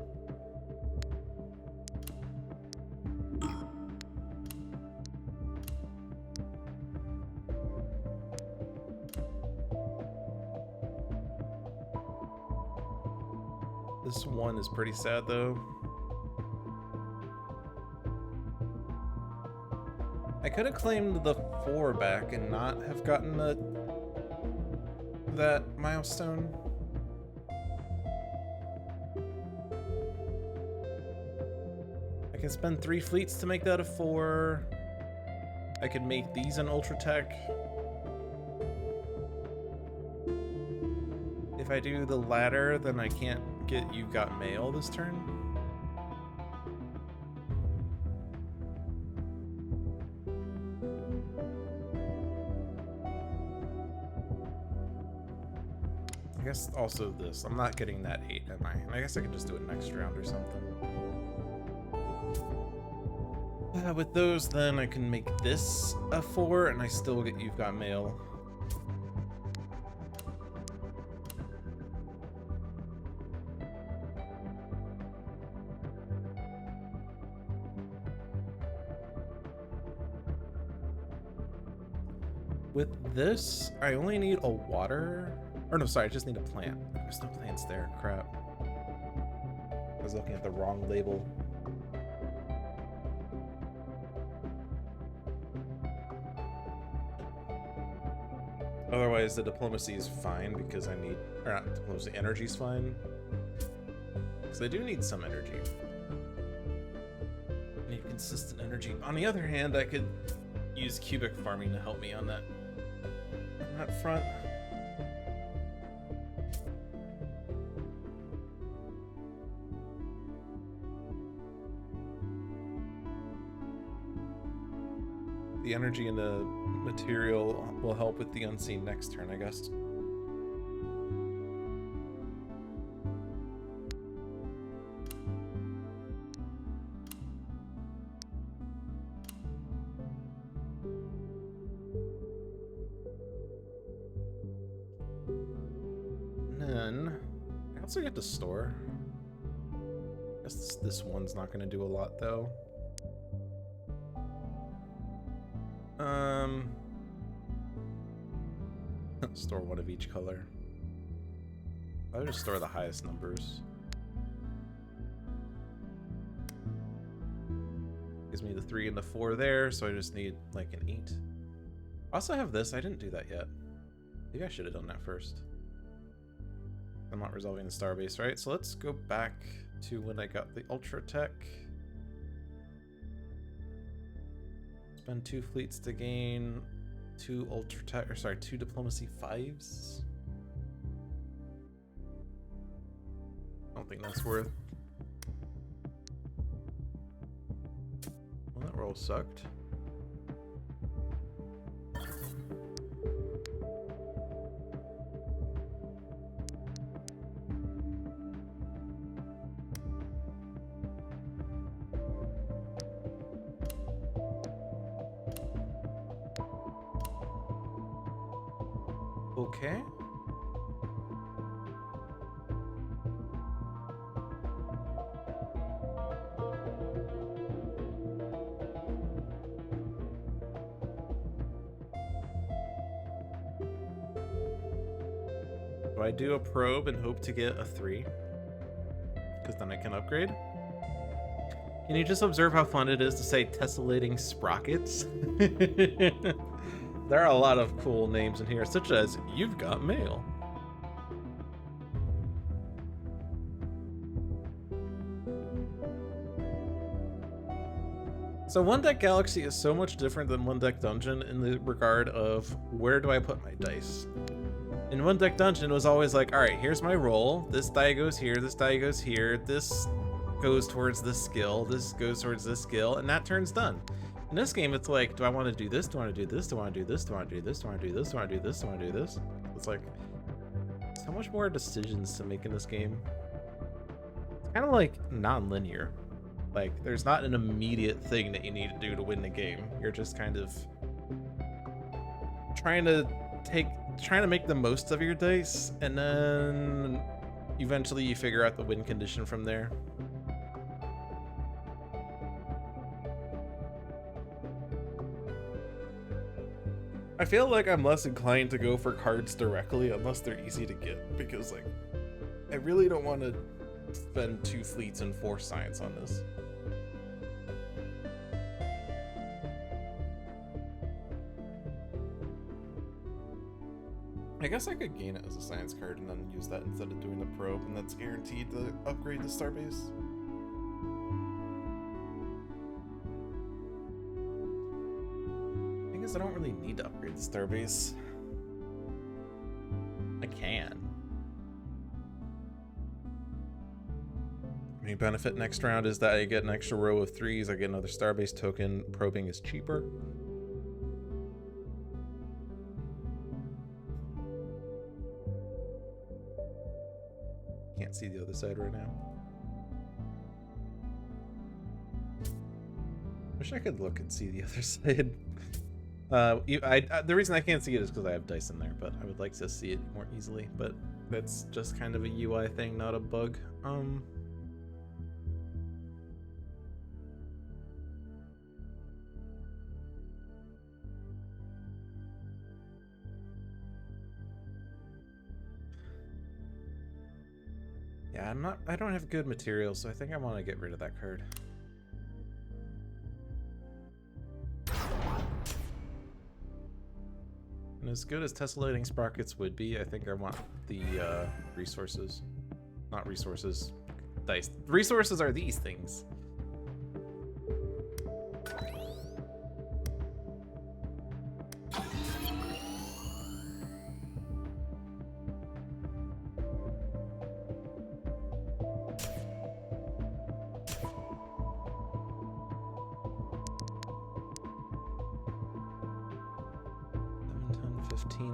This one is pretty sad, though. I could have claimed the 4 back and not have gotten that milestone. I can spend 3 fleets to make that a 4. I could make these an Ultratech. If I do the latter, then I can't get You Got Mail this turn. I guess also this. I'm not getting that 8, am I? I guess I could just do it next round or something. With those, then I can make this a 4, and I still get You've Got Mail. With this, I only need a water. Or no, sorry, I just need a plant. There's no plants there. Crap. I was looking at the wrong label. Otherwise, the diplomacy is fine because I need, or not diplomacy, energy's fine. Because I do need some energy. I need consistent energy. On the other hand, I could use cubic farming to help me on that front. The energy in the material will help with the unseen next turn, I guess. And then I also get to store. I guess this one's not going to do a lot though. Store one of each color. I'll just store the highest numbers. Gives me the 3 and the 4 there, so I just need like an 8. I also have this. I didn't do that yet. Maybe I should have done that first. I'm not resolving the starbase, right? So let's go back to when I got the Ultra Tech. Spend 2 fleets to gain 2 Ultra Tech, or sorry, 2 Diplomacy 5s. I don't think that's worth. Well, that roll sucked. Okay. Do I do a probe and hope to get a 3? Because then I can upgrade. Can you just observe how fun it is to say tessellating sprockets? There are a lot of cool names in here, such as You've Got Mail. So One Deck Galaxy is so much different than One Deck Dungeon in the regard of where do I put my dice? In One Deck Dungeon, it was always like, all right, here's my roll. This die goes here, this die goes here, this goes towards this skill, this goes towards this skill, and that turn's done. In this game, it's like, do I want to do this? Do I want to do this? Do I want to do this? Do I want to do this? Do I want to do this? Do I want to do this? Do I want to do this? It's like, so much more decisions to make in this game. It's kind of like non-linear. Like, there's not an immediate thing that you need to do to win the game. You're just kind of trying to make the most of your dice, and then eventually you figure out the win condition from there. I feel like I'm less inclined to go for cards directly unless they're easy to get, because like I really don't want to spend 2 fleets and 4 science on this. I guess I could gain it as a science card and then use that instead of doing the probe, and that's guaranteed to upgrade the starbase. Thing is, I don't really need to upgrade the starbase. I can. Main benefit next round is that I get an extra row of 3s, I get another starbase token, probing is cheaper. Can't see the other side right now. Wish I could look and see the other side. The reason I can't see it is because I have dice in there, but I would like to see it more easily. But that's just kind of a UI thing, not a bug. Yeah, I don't have good materials, so I think I want to get rid of that card. And as good as tessellating sprockets would be, I think I want the resources. Not resources, dice. Resources are these things.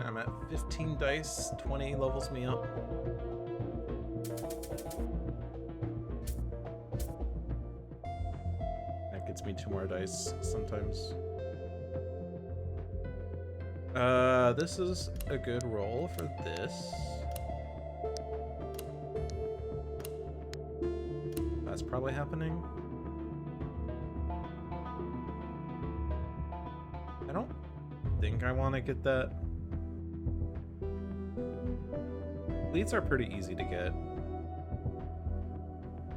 I'm at 15 dice, 20 levels me up. That gets me 2 more dice sometimes. This is a good roll for this. That's probably happening. I don't think I want to get that. Leads are pretty easy to get.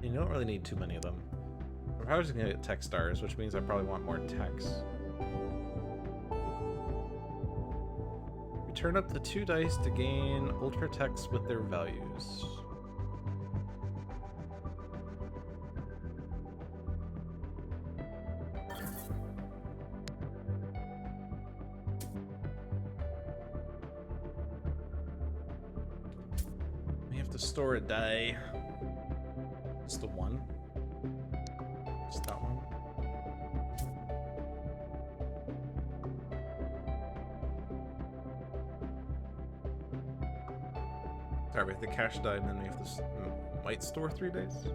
You don't really need too many of them. I'm probably just gonna get tech stars, which means I probably want more techs. Return up to 2 dice to gain ultra techs with their values. Store a die. Just the one. Just that one. Sorry, we have the cash die, and then we have to might store 3 dice.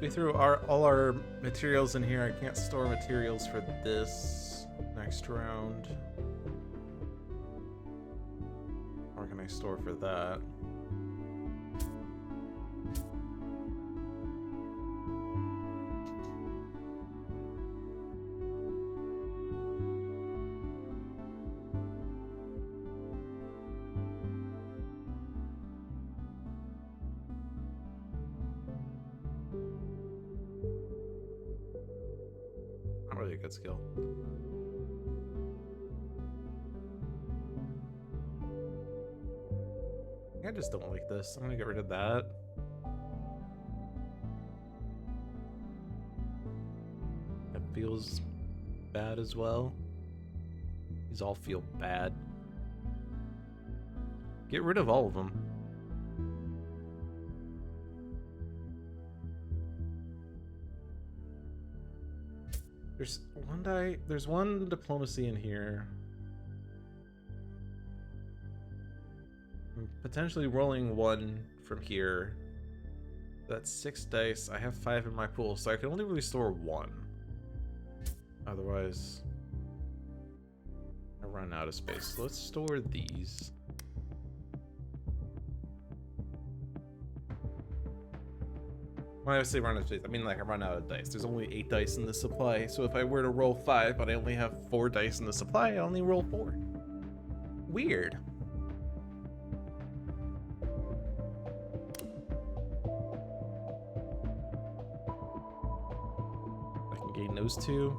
We threw all our materials in here. I can't store materials for this next round. Or can I store for that? Good skill. I just don't like this. I'm gonna get rid of that. That feels bad as well. These all feel bad. Get rid of all of them. There's one die. There's one diplomacy in here. I'm potentially rolling 1 from here. That's 6 dice. I have 5 in my pool, so I can only really store 1. Otherwise, I run out of space. So let's store these. When I say run out of space, I mean like I run out of dice. There's only 8 dice in the supply, so if I were to roll 5, but I only have 4 dice in the supply, I only roll 4. Weird. I can gain those 2.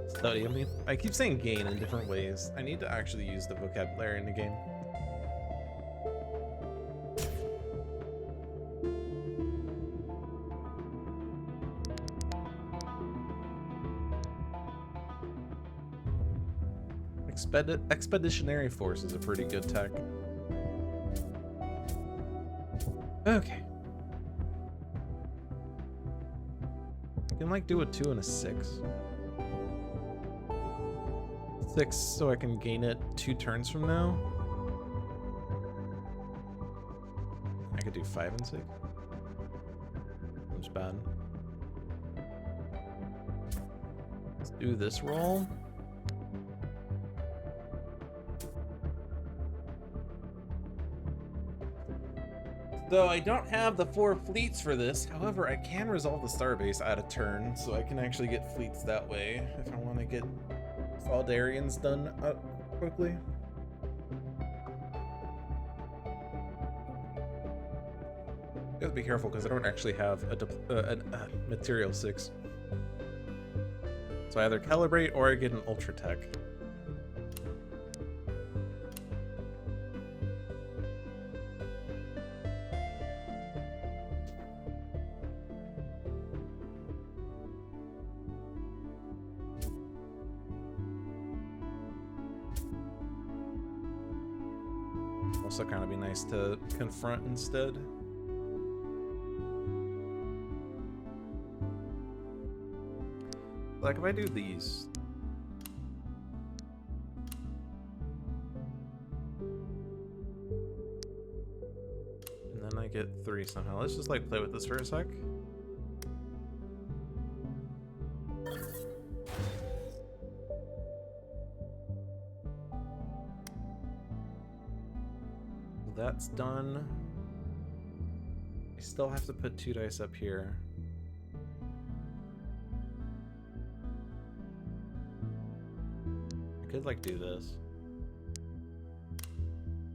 Study. I mean, I keep saying gain in different ways. I need to actually use the vocabulary in the game. I Expeditionary Force is a pretty good tech. Okay. I can like do a 2 and a 6. 6 so I can gain it 2 turns from now. I could do 5 and 6. Seems bad. Let's do this roll. Though I don't have the 4 fleets for this, however, I can resolve the starbase out of turn, so I can actually get fleets that way if I want to get Saldarians done quickly. You have to be careful because I don't actually have a material 6. So I either calibrate or I get an ultra tech. Also kind of be nice to confront instead. Like if I do these. And then I get 3 somehow. Let's just like play with this for a sec. That's done. I still have to put 2 dice up here. I could like do this.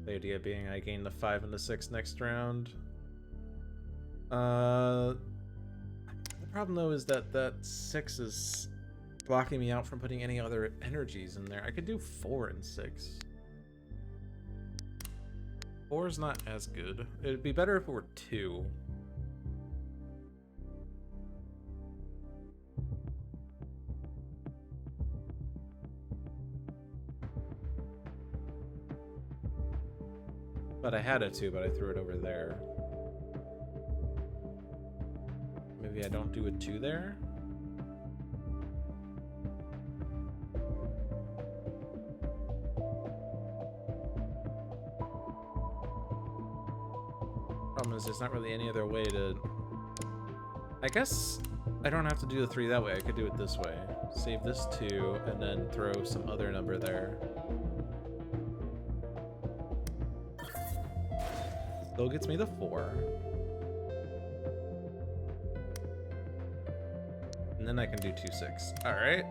The idea being I gain the 5 and the 6 next round. The problem though is that that 6 is blocking me out from putting any other energies in there. I could do 4 and 6. 4 is not as good. It'd be better if it were 2. But I had a 2, but I threw it over there. Maybe I don't do a 2 there? Problem is there's not really any other way to... I guess I don't have to do the 3 that way. I could do it this way. Save this 2 and then throw some other number there. Still gets me the 4. And then I can do 2, 6. Alright.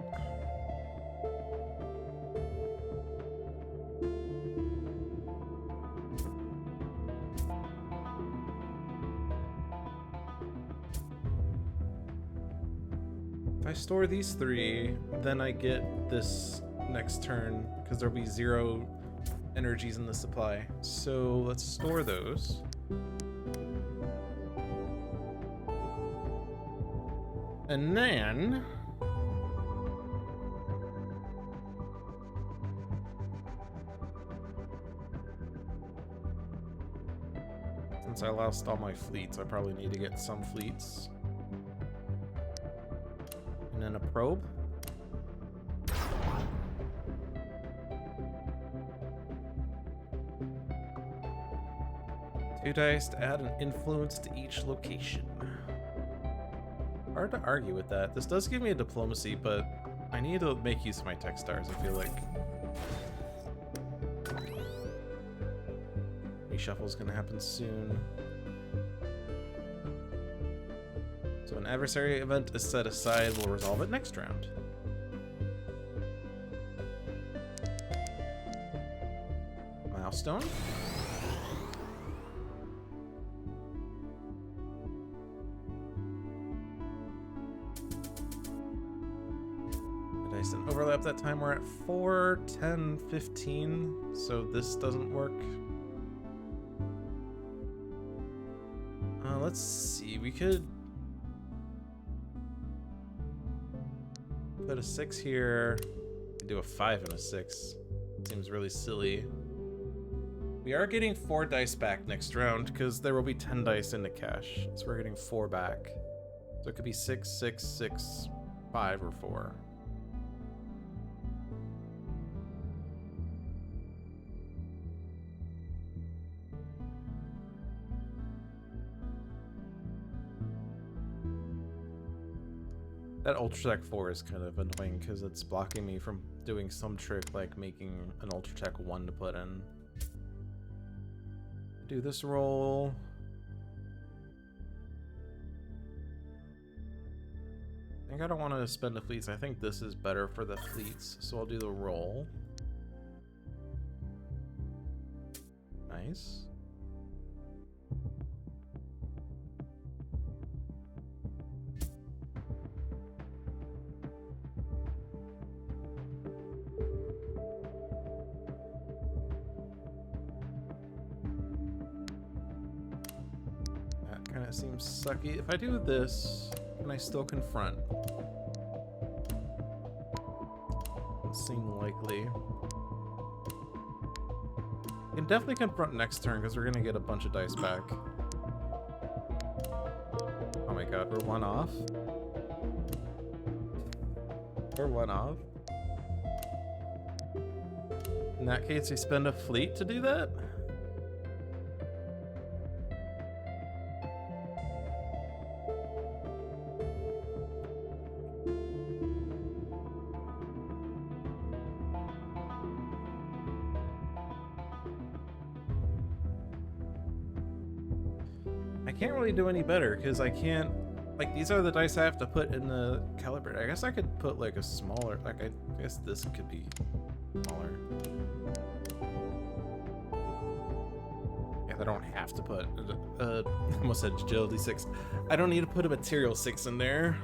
If I store these 3, then I get this next turn, because there'll be 0 energies in the supply. So let's store those. And then since I lost all my fleets, I probably need to get some fleets. And then a probe. Two dice to add an influence to each location. Hard to argue with that. This does give me a diplomacy, but I need to make use of my tech stars, I feel like. Reshuffle is going to happen soon. So an adversary event is set aside. We'll resolve it next round. Milestone. The dice didn't overlap that time. We're at 4, 10, 15. So this doesn't work. Let's see. We could put a 6 here and do a 5 and a 6. Seems really silly. We are getting 4 dice back next round because there will be 10 dice in the cache. So we're getting 4 back. So it could be 6, 6, 6, 5, or 4. That Ultratech 4 is kind of annoying because it's blocking me from doing some trick like making an Ultratech 1 to put in. Do this roll. I think I don't want to spend the fleets. I think this is better for the fleets, so I'll do the roll. Nice. Kind of seems sucky. If I do this, can I still confront? Doesn't seem likely. I can definitely confront next turn because we're gonna get a bunch of dice back. Oh my god, we're 1 off. We're 1 off. In that case, we spend a fleet to do that? Can't really do any better because I can't, like, these are the dice I have to put in the calibrator. I guess I could put like a smaller, like, I guess this could be smaller. Yeah, I don't have to put I almost said agility 6. I don't need to put a material 6 in there.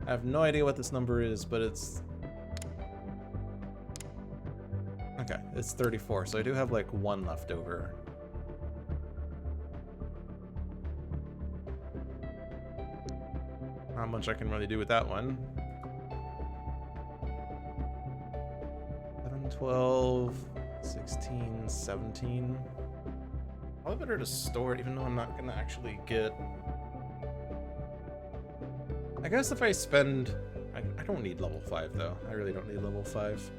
I have no idea what this number is, but it's okay, it's 34, so I do have like 1 left over. Not much I can really do with that one. 7, 12, 16, 17. Probably better to store it, even though I'm not gonna actually get... I guess if I spend... I don't need level 5 though. I really don't need level 5.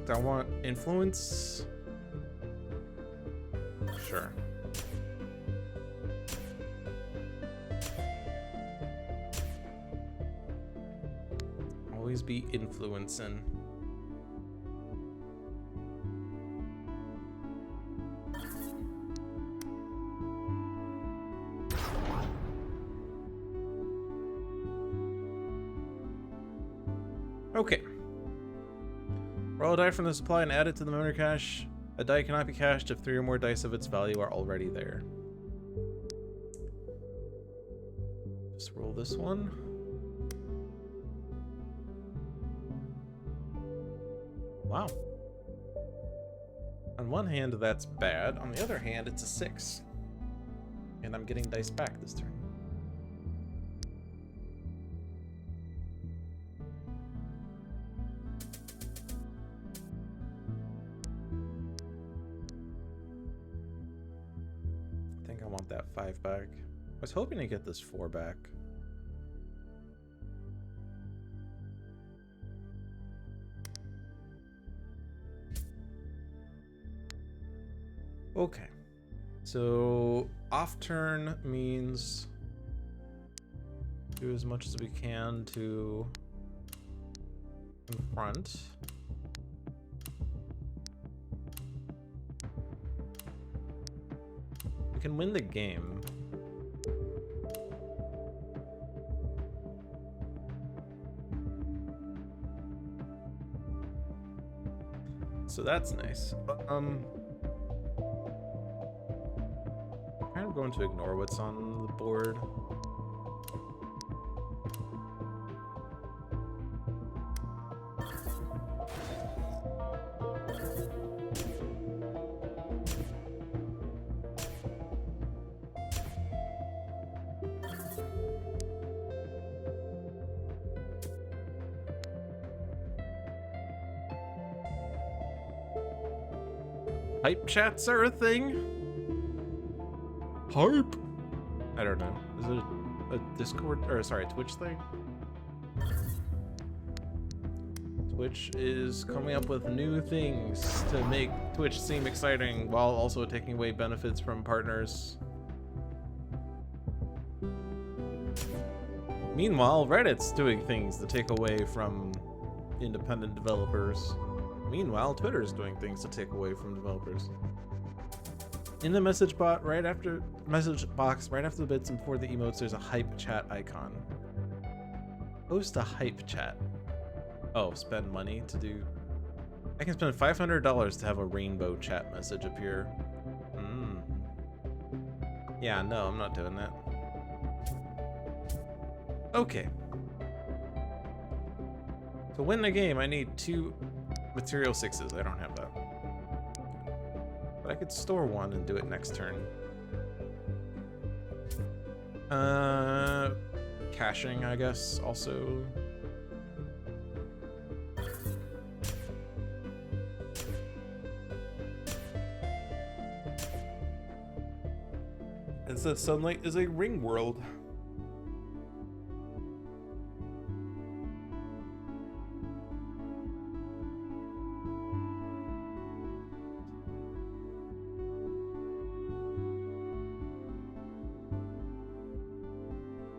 Do I want influence? Sure. Always be influencing. Okay. Roll a die from the supply and add it to the memory cache. A die cannot be cached if 3 or more dice of its value are already there. Just roll this one. Wow. On one hand, that's bad. On the other hand, it's a 6. And I'm getting dice back this turn. I think I want that 5 back. I was hoping to get this 4 back. Okay, so off turn means do as much as we can to confront. We can win the game. So that's nice. I'm going to ignore what's on the board. Hype chats are a thing? Hype? I don't know. Is it a Discord, or sorry, Twitch thing? Twitch is coming up with new things to make Twitch seem exciting while also taking away benefits from partners. Meanwhile, Reddit's doing things to take away from independent developers. Meanwhile, Twitter's doing things to take away from developers. In the message box right after the bits and before the emotes, there's a hype chat icon. Host a hype chat. Oh, spend money to do. I can spend $500 to have a rainbow chat message appear. Yeah, no, I'm not doing that. Okay. To win the game, I need 2 material 6s. I don't have that. But I could store 1 and do it next turn. Caching, I guess, also. It says sunlight is a ring world.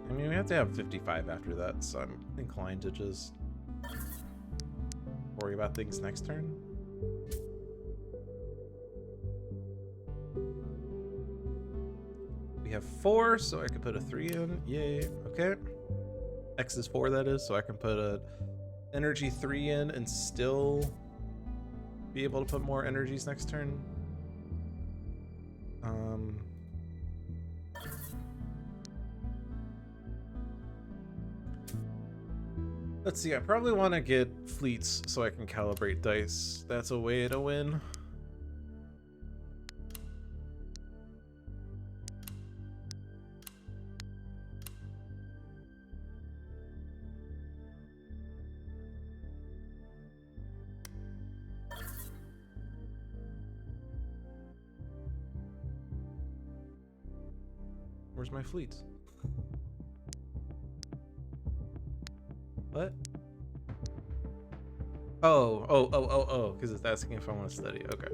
I mean, we have to have 55 after that, so I'm inclined to just worry about things next turn. We have 4, so I can put a 3 in. Yay. Okay. X is 4, that is, so I can put a energy 3 in and still be able to put more energies next turn. Let's see, I probably want to get fleets so I can calibrate dice. That's a way to win. Where's my fleets? What? Oh, because it's asking if I want to study. Okay.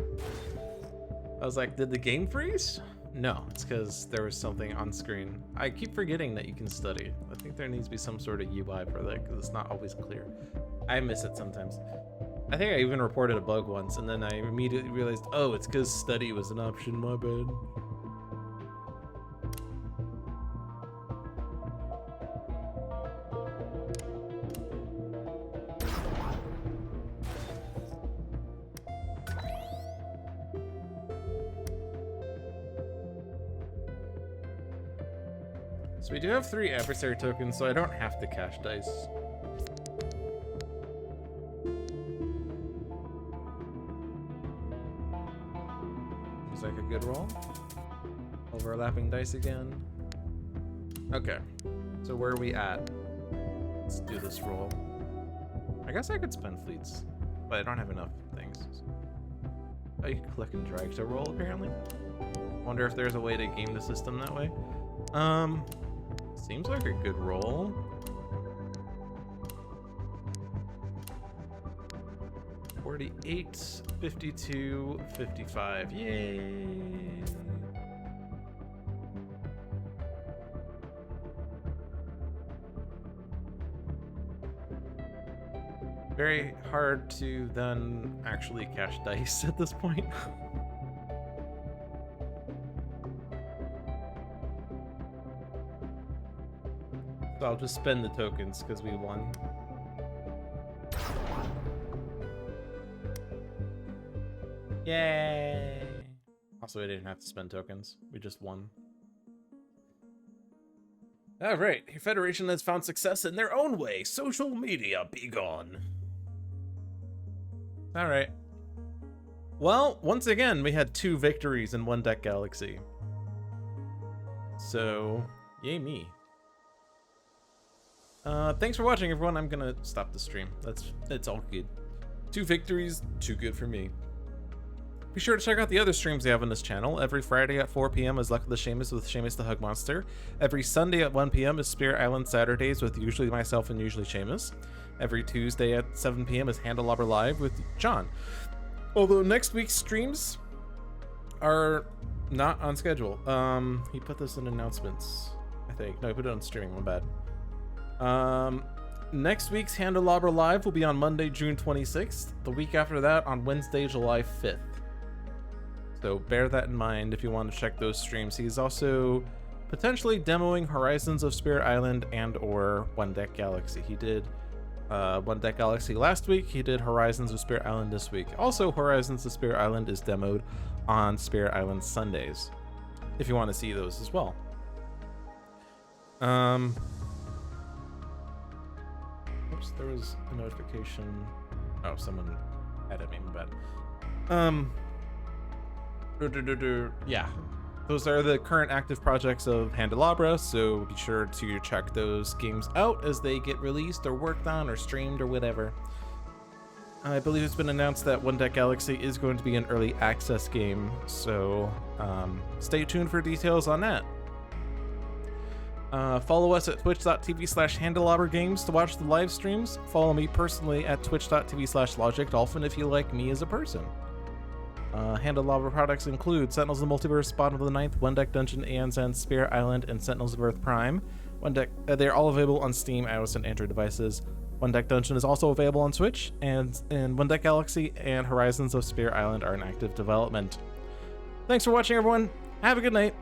I was like, did the game freeze? No, it's because there was something on screen. I keep forgetting that you can study. I think there needs to be some sort of UI for that because it's not always clear. I miss it sometimes. I think I even reported a bug once and then I immediately realized, oh, it's because study was an option, my bad. So we do have 3 adversary tokens, so I don't have to cash dice. Looks like a good roll. Overlapping dice again. Okay, so where are we at? Let's do this roll. I guess I could spend fleets, but I don't have enough things. Oh, you can click and drag to roll, apparently. Wonder if there's a way to game the system that way. Seems like a good roll. $48, $52, $55. Yay! Very hard to then actually cash dice at this point. So I'll just spend the tokens because we won. Yay! Also, I didn't have to spend tokens. We just won. Alright, your Federation has found success in their own way. Social media, be gone. Alright. Well, once again, we had 2 victories in one deck galaxy. So, yay me. Thanks for watching, everyone. I'm gonna stop the stream. It's all good. 2 victories, too good for me. Be sure to check out the other streams we have on this channel. Every Friday at 4 p.m. is Luck of the Seamus with Seamus the Hug Monster. Every Sunday at 1 p.m. is Spirit Island Saturdays with usually myself and usually Seamus. Every Tuesday at 7 p.m. is Handelabra Live with John. Although next week's streams are not on schedule. He put this in announcements, I think. No, he put it on streaming, my bad. Next week's Handelabra Live will be on Monday, June 26th. The week after that on Wednesday, July 5th. So bear that in mind if you want to check those streams. He's also potentially demoing Horizons of Spirit Island and or One Deck Galaxy. He did One Deck Galaxy last week. He did Horizons of Spirit Island this week. Also, Horizons of Spirit Island is demoed on Spirit Island Sundays, if you want to see those as well. Oops, there was a notification. Oh, someone added me, my bad. Yeah, those are the current active projects of Handelabra, so be sure to check those games out as they get released or worked on or streamed or whatever. I believe it's been announced that One Deck Galaxy is going to be an early access game, so stay tuned for details on that. Follow us at twitch.tv/HandelabraGames to watch the live streams. Follow me personally at twitch.tv/LogicDolphin if you like me as a person. Handelabra products include Sentinels of the Multiverse, Bottom of the Ninth, One Deck Dungeon, Aeon's End, Spirit Island, and Sentinels of Earth Prime. They're all available on Steam, iOS, and Android devices. One Deck Dungeon is also available on Switch, and One Deck Galaxy and Horizons of Spirit Island are in active development. Thanks for watching, everyone. Have a good night.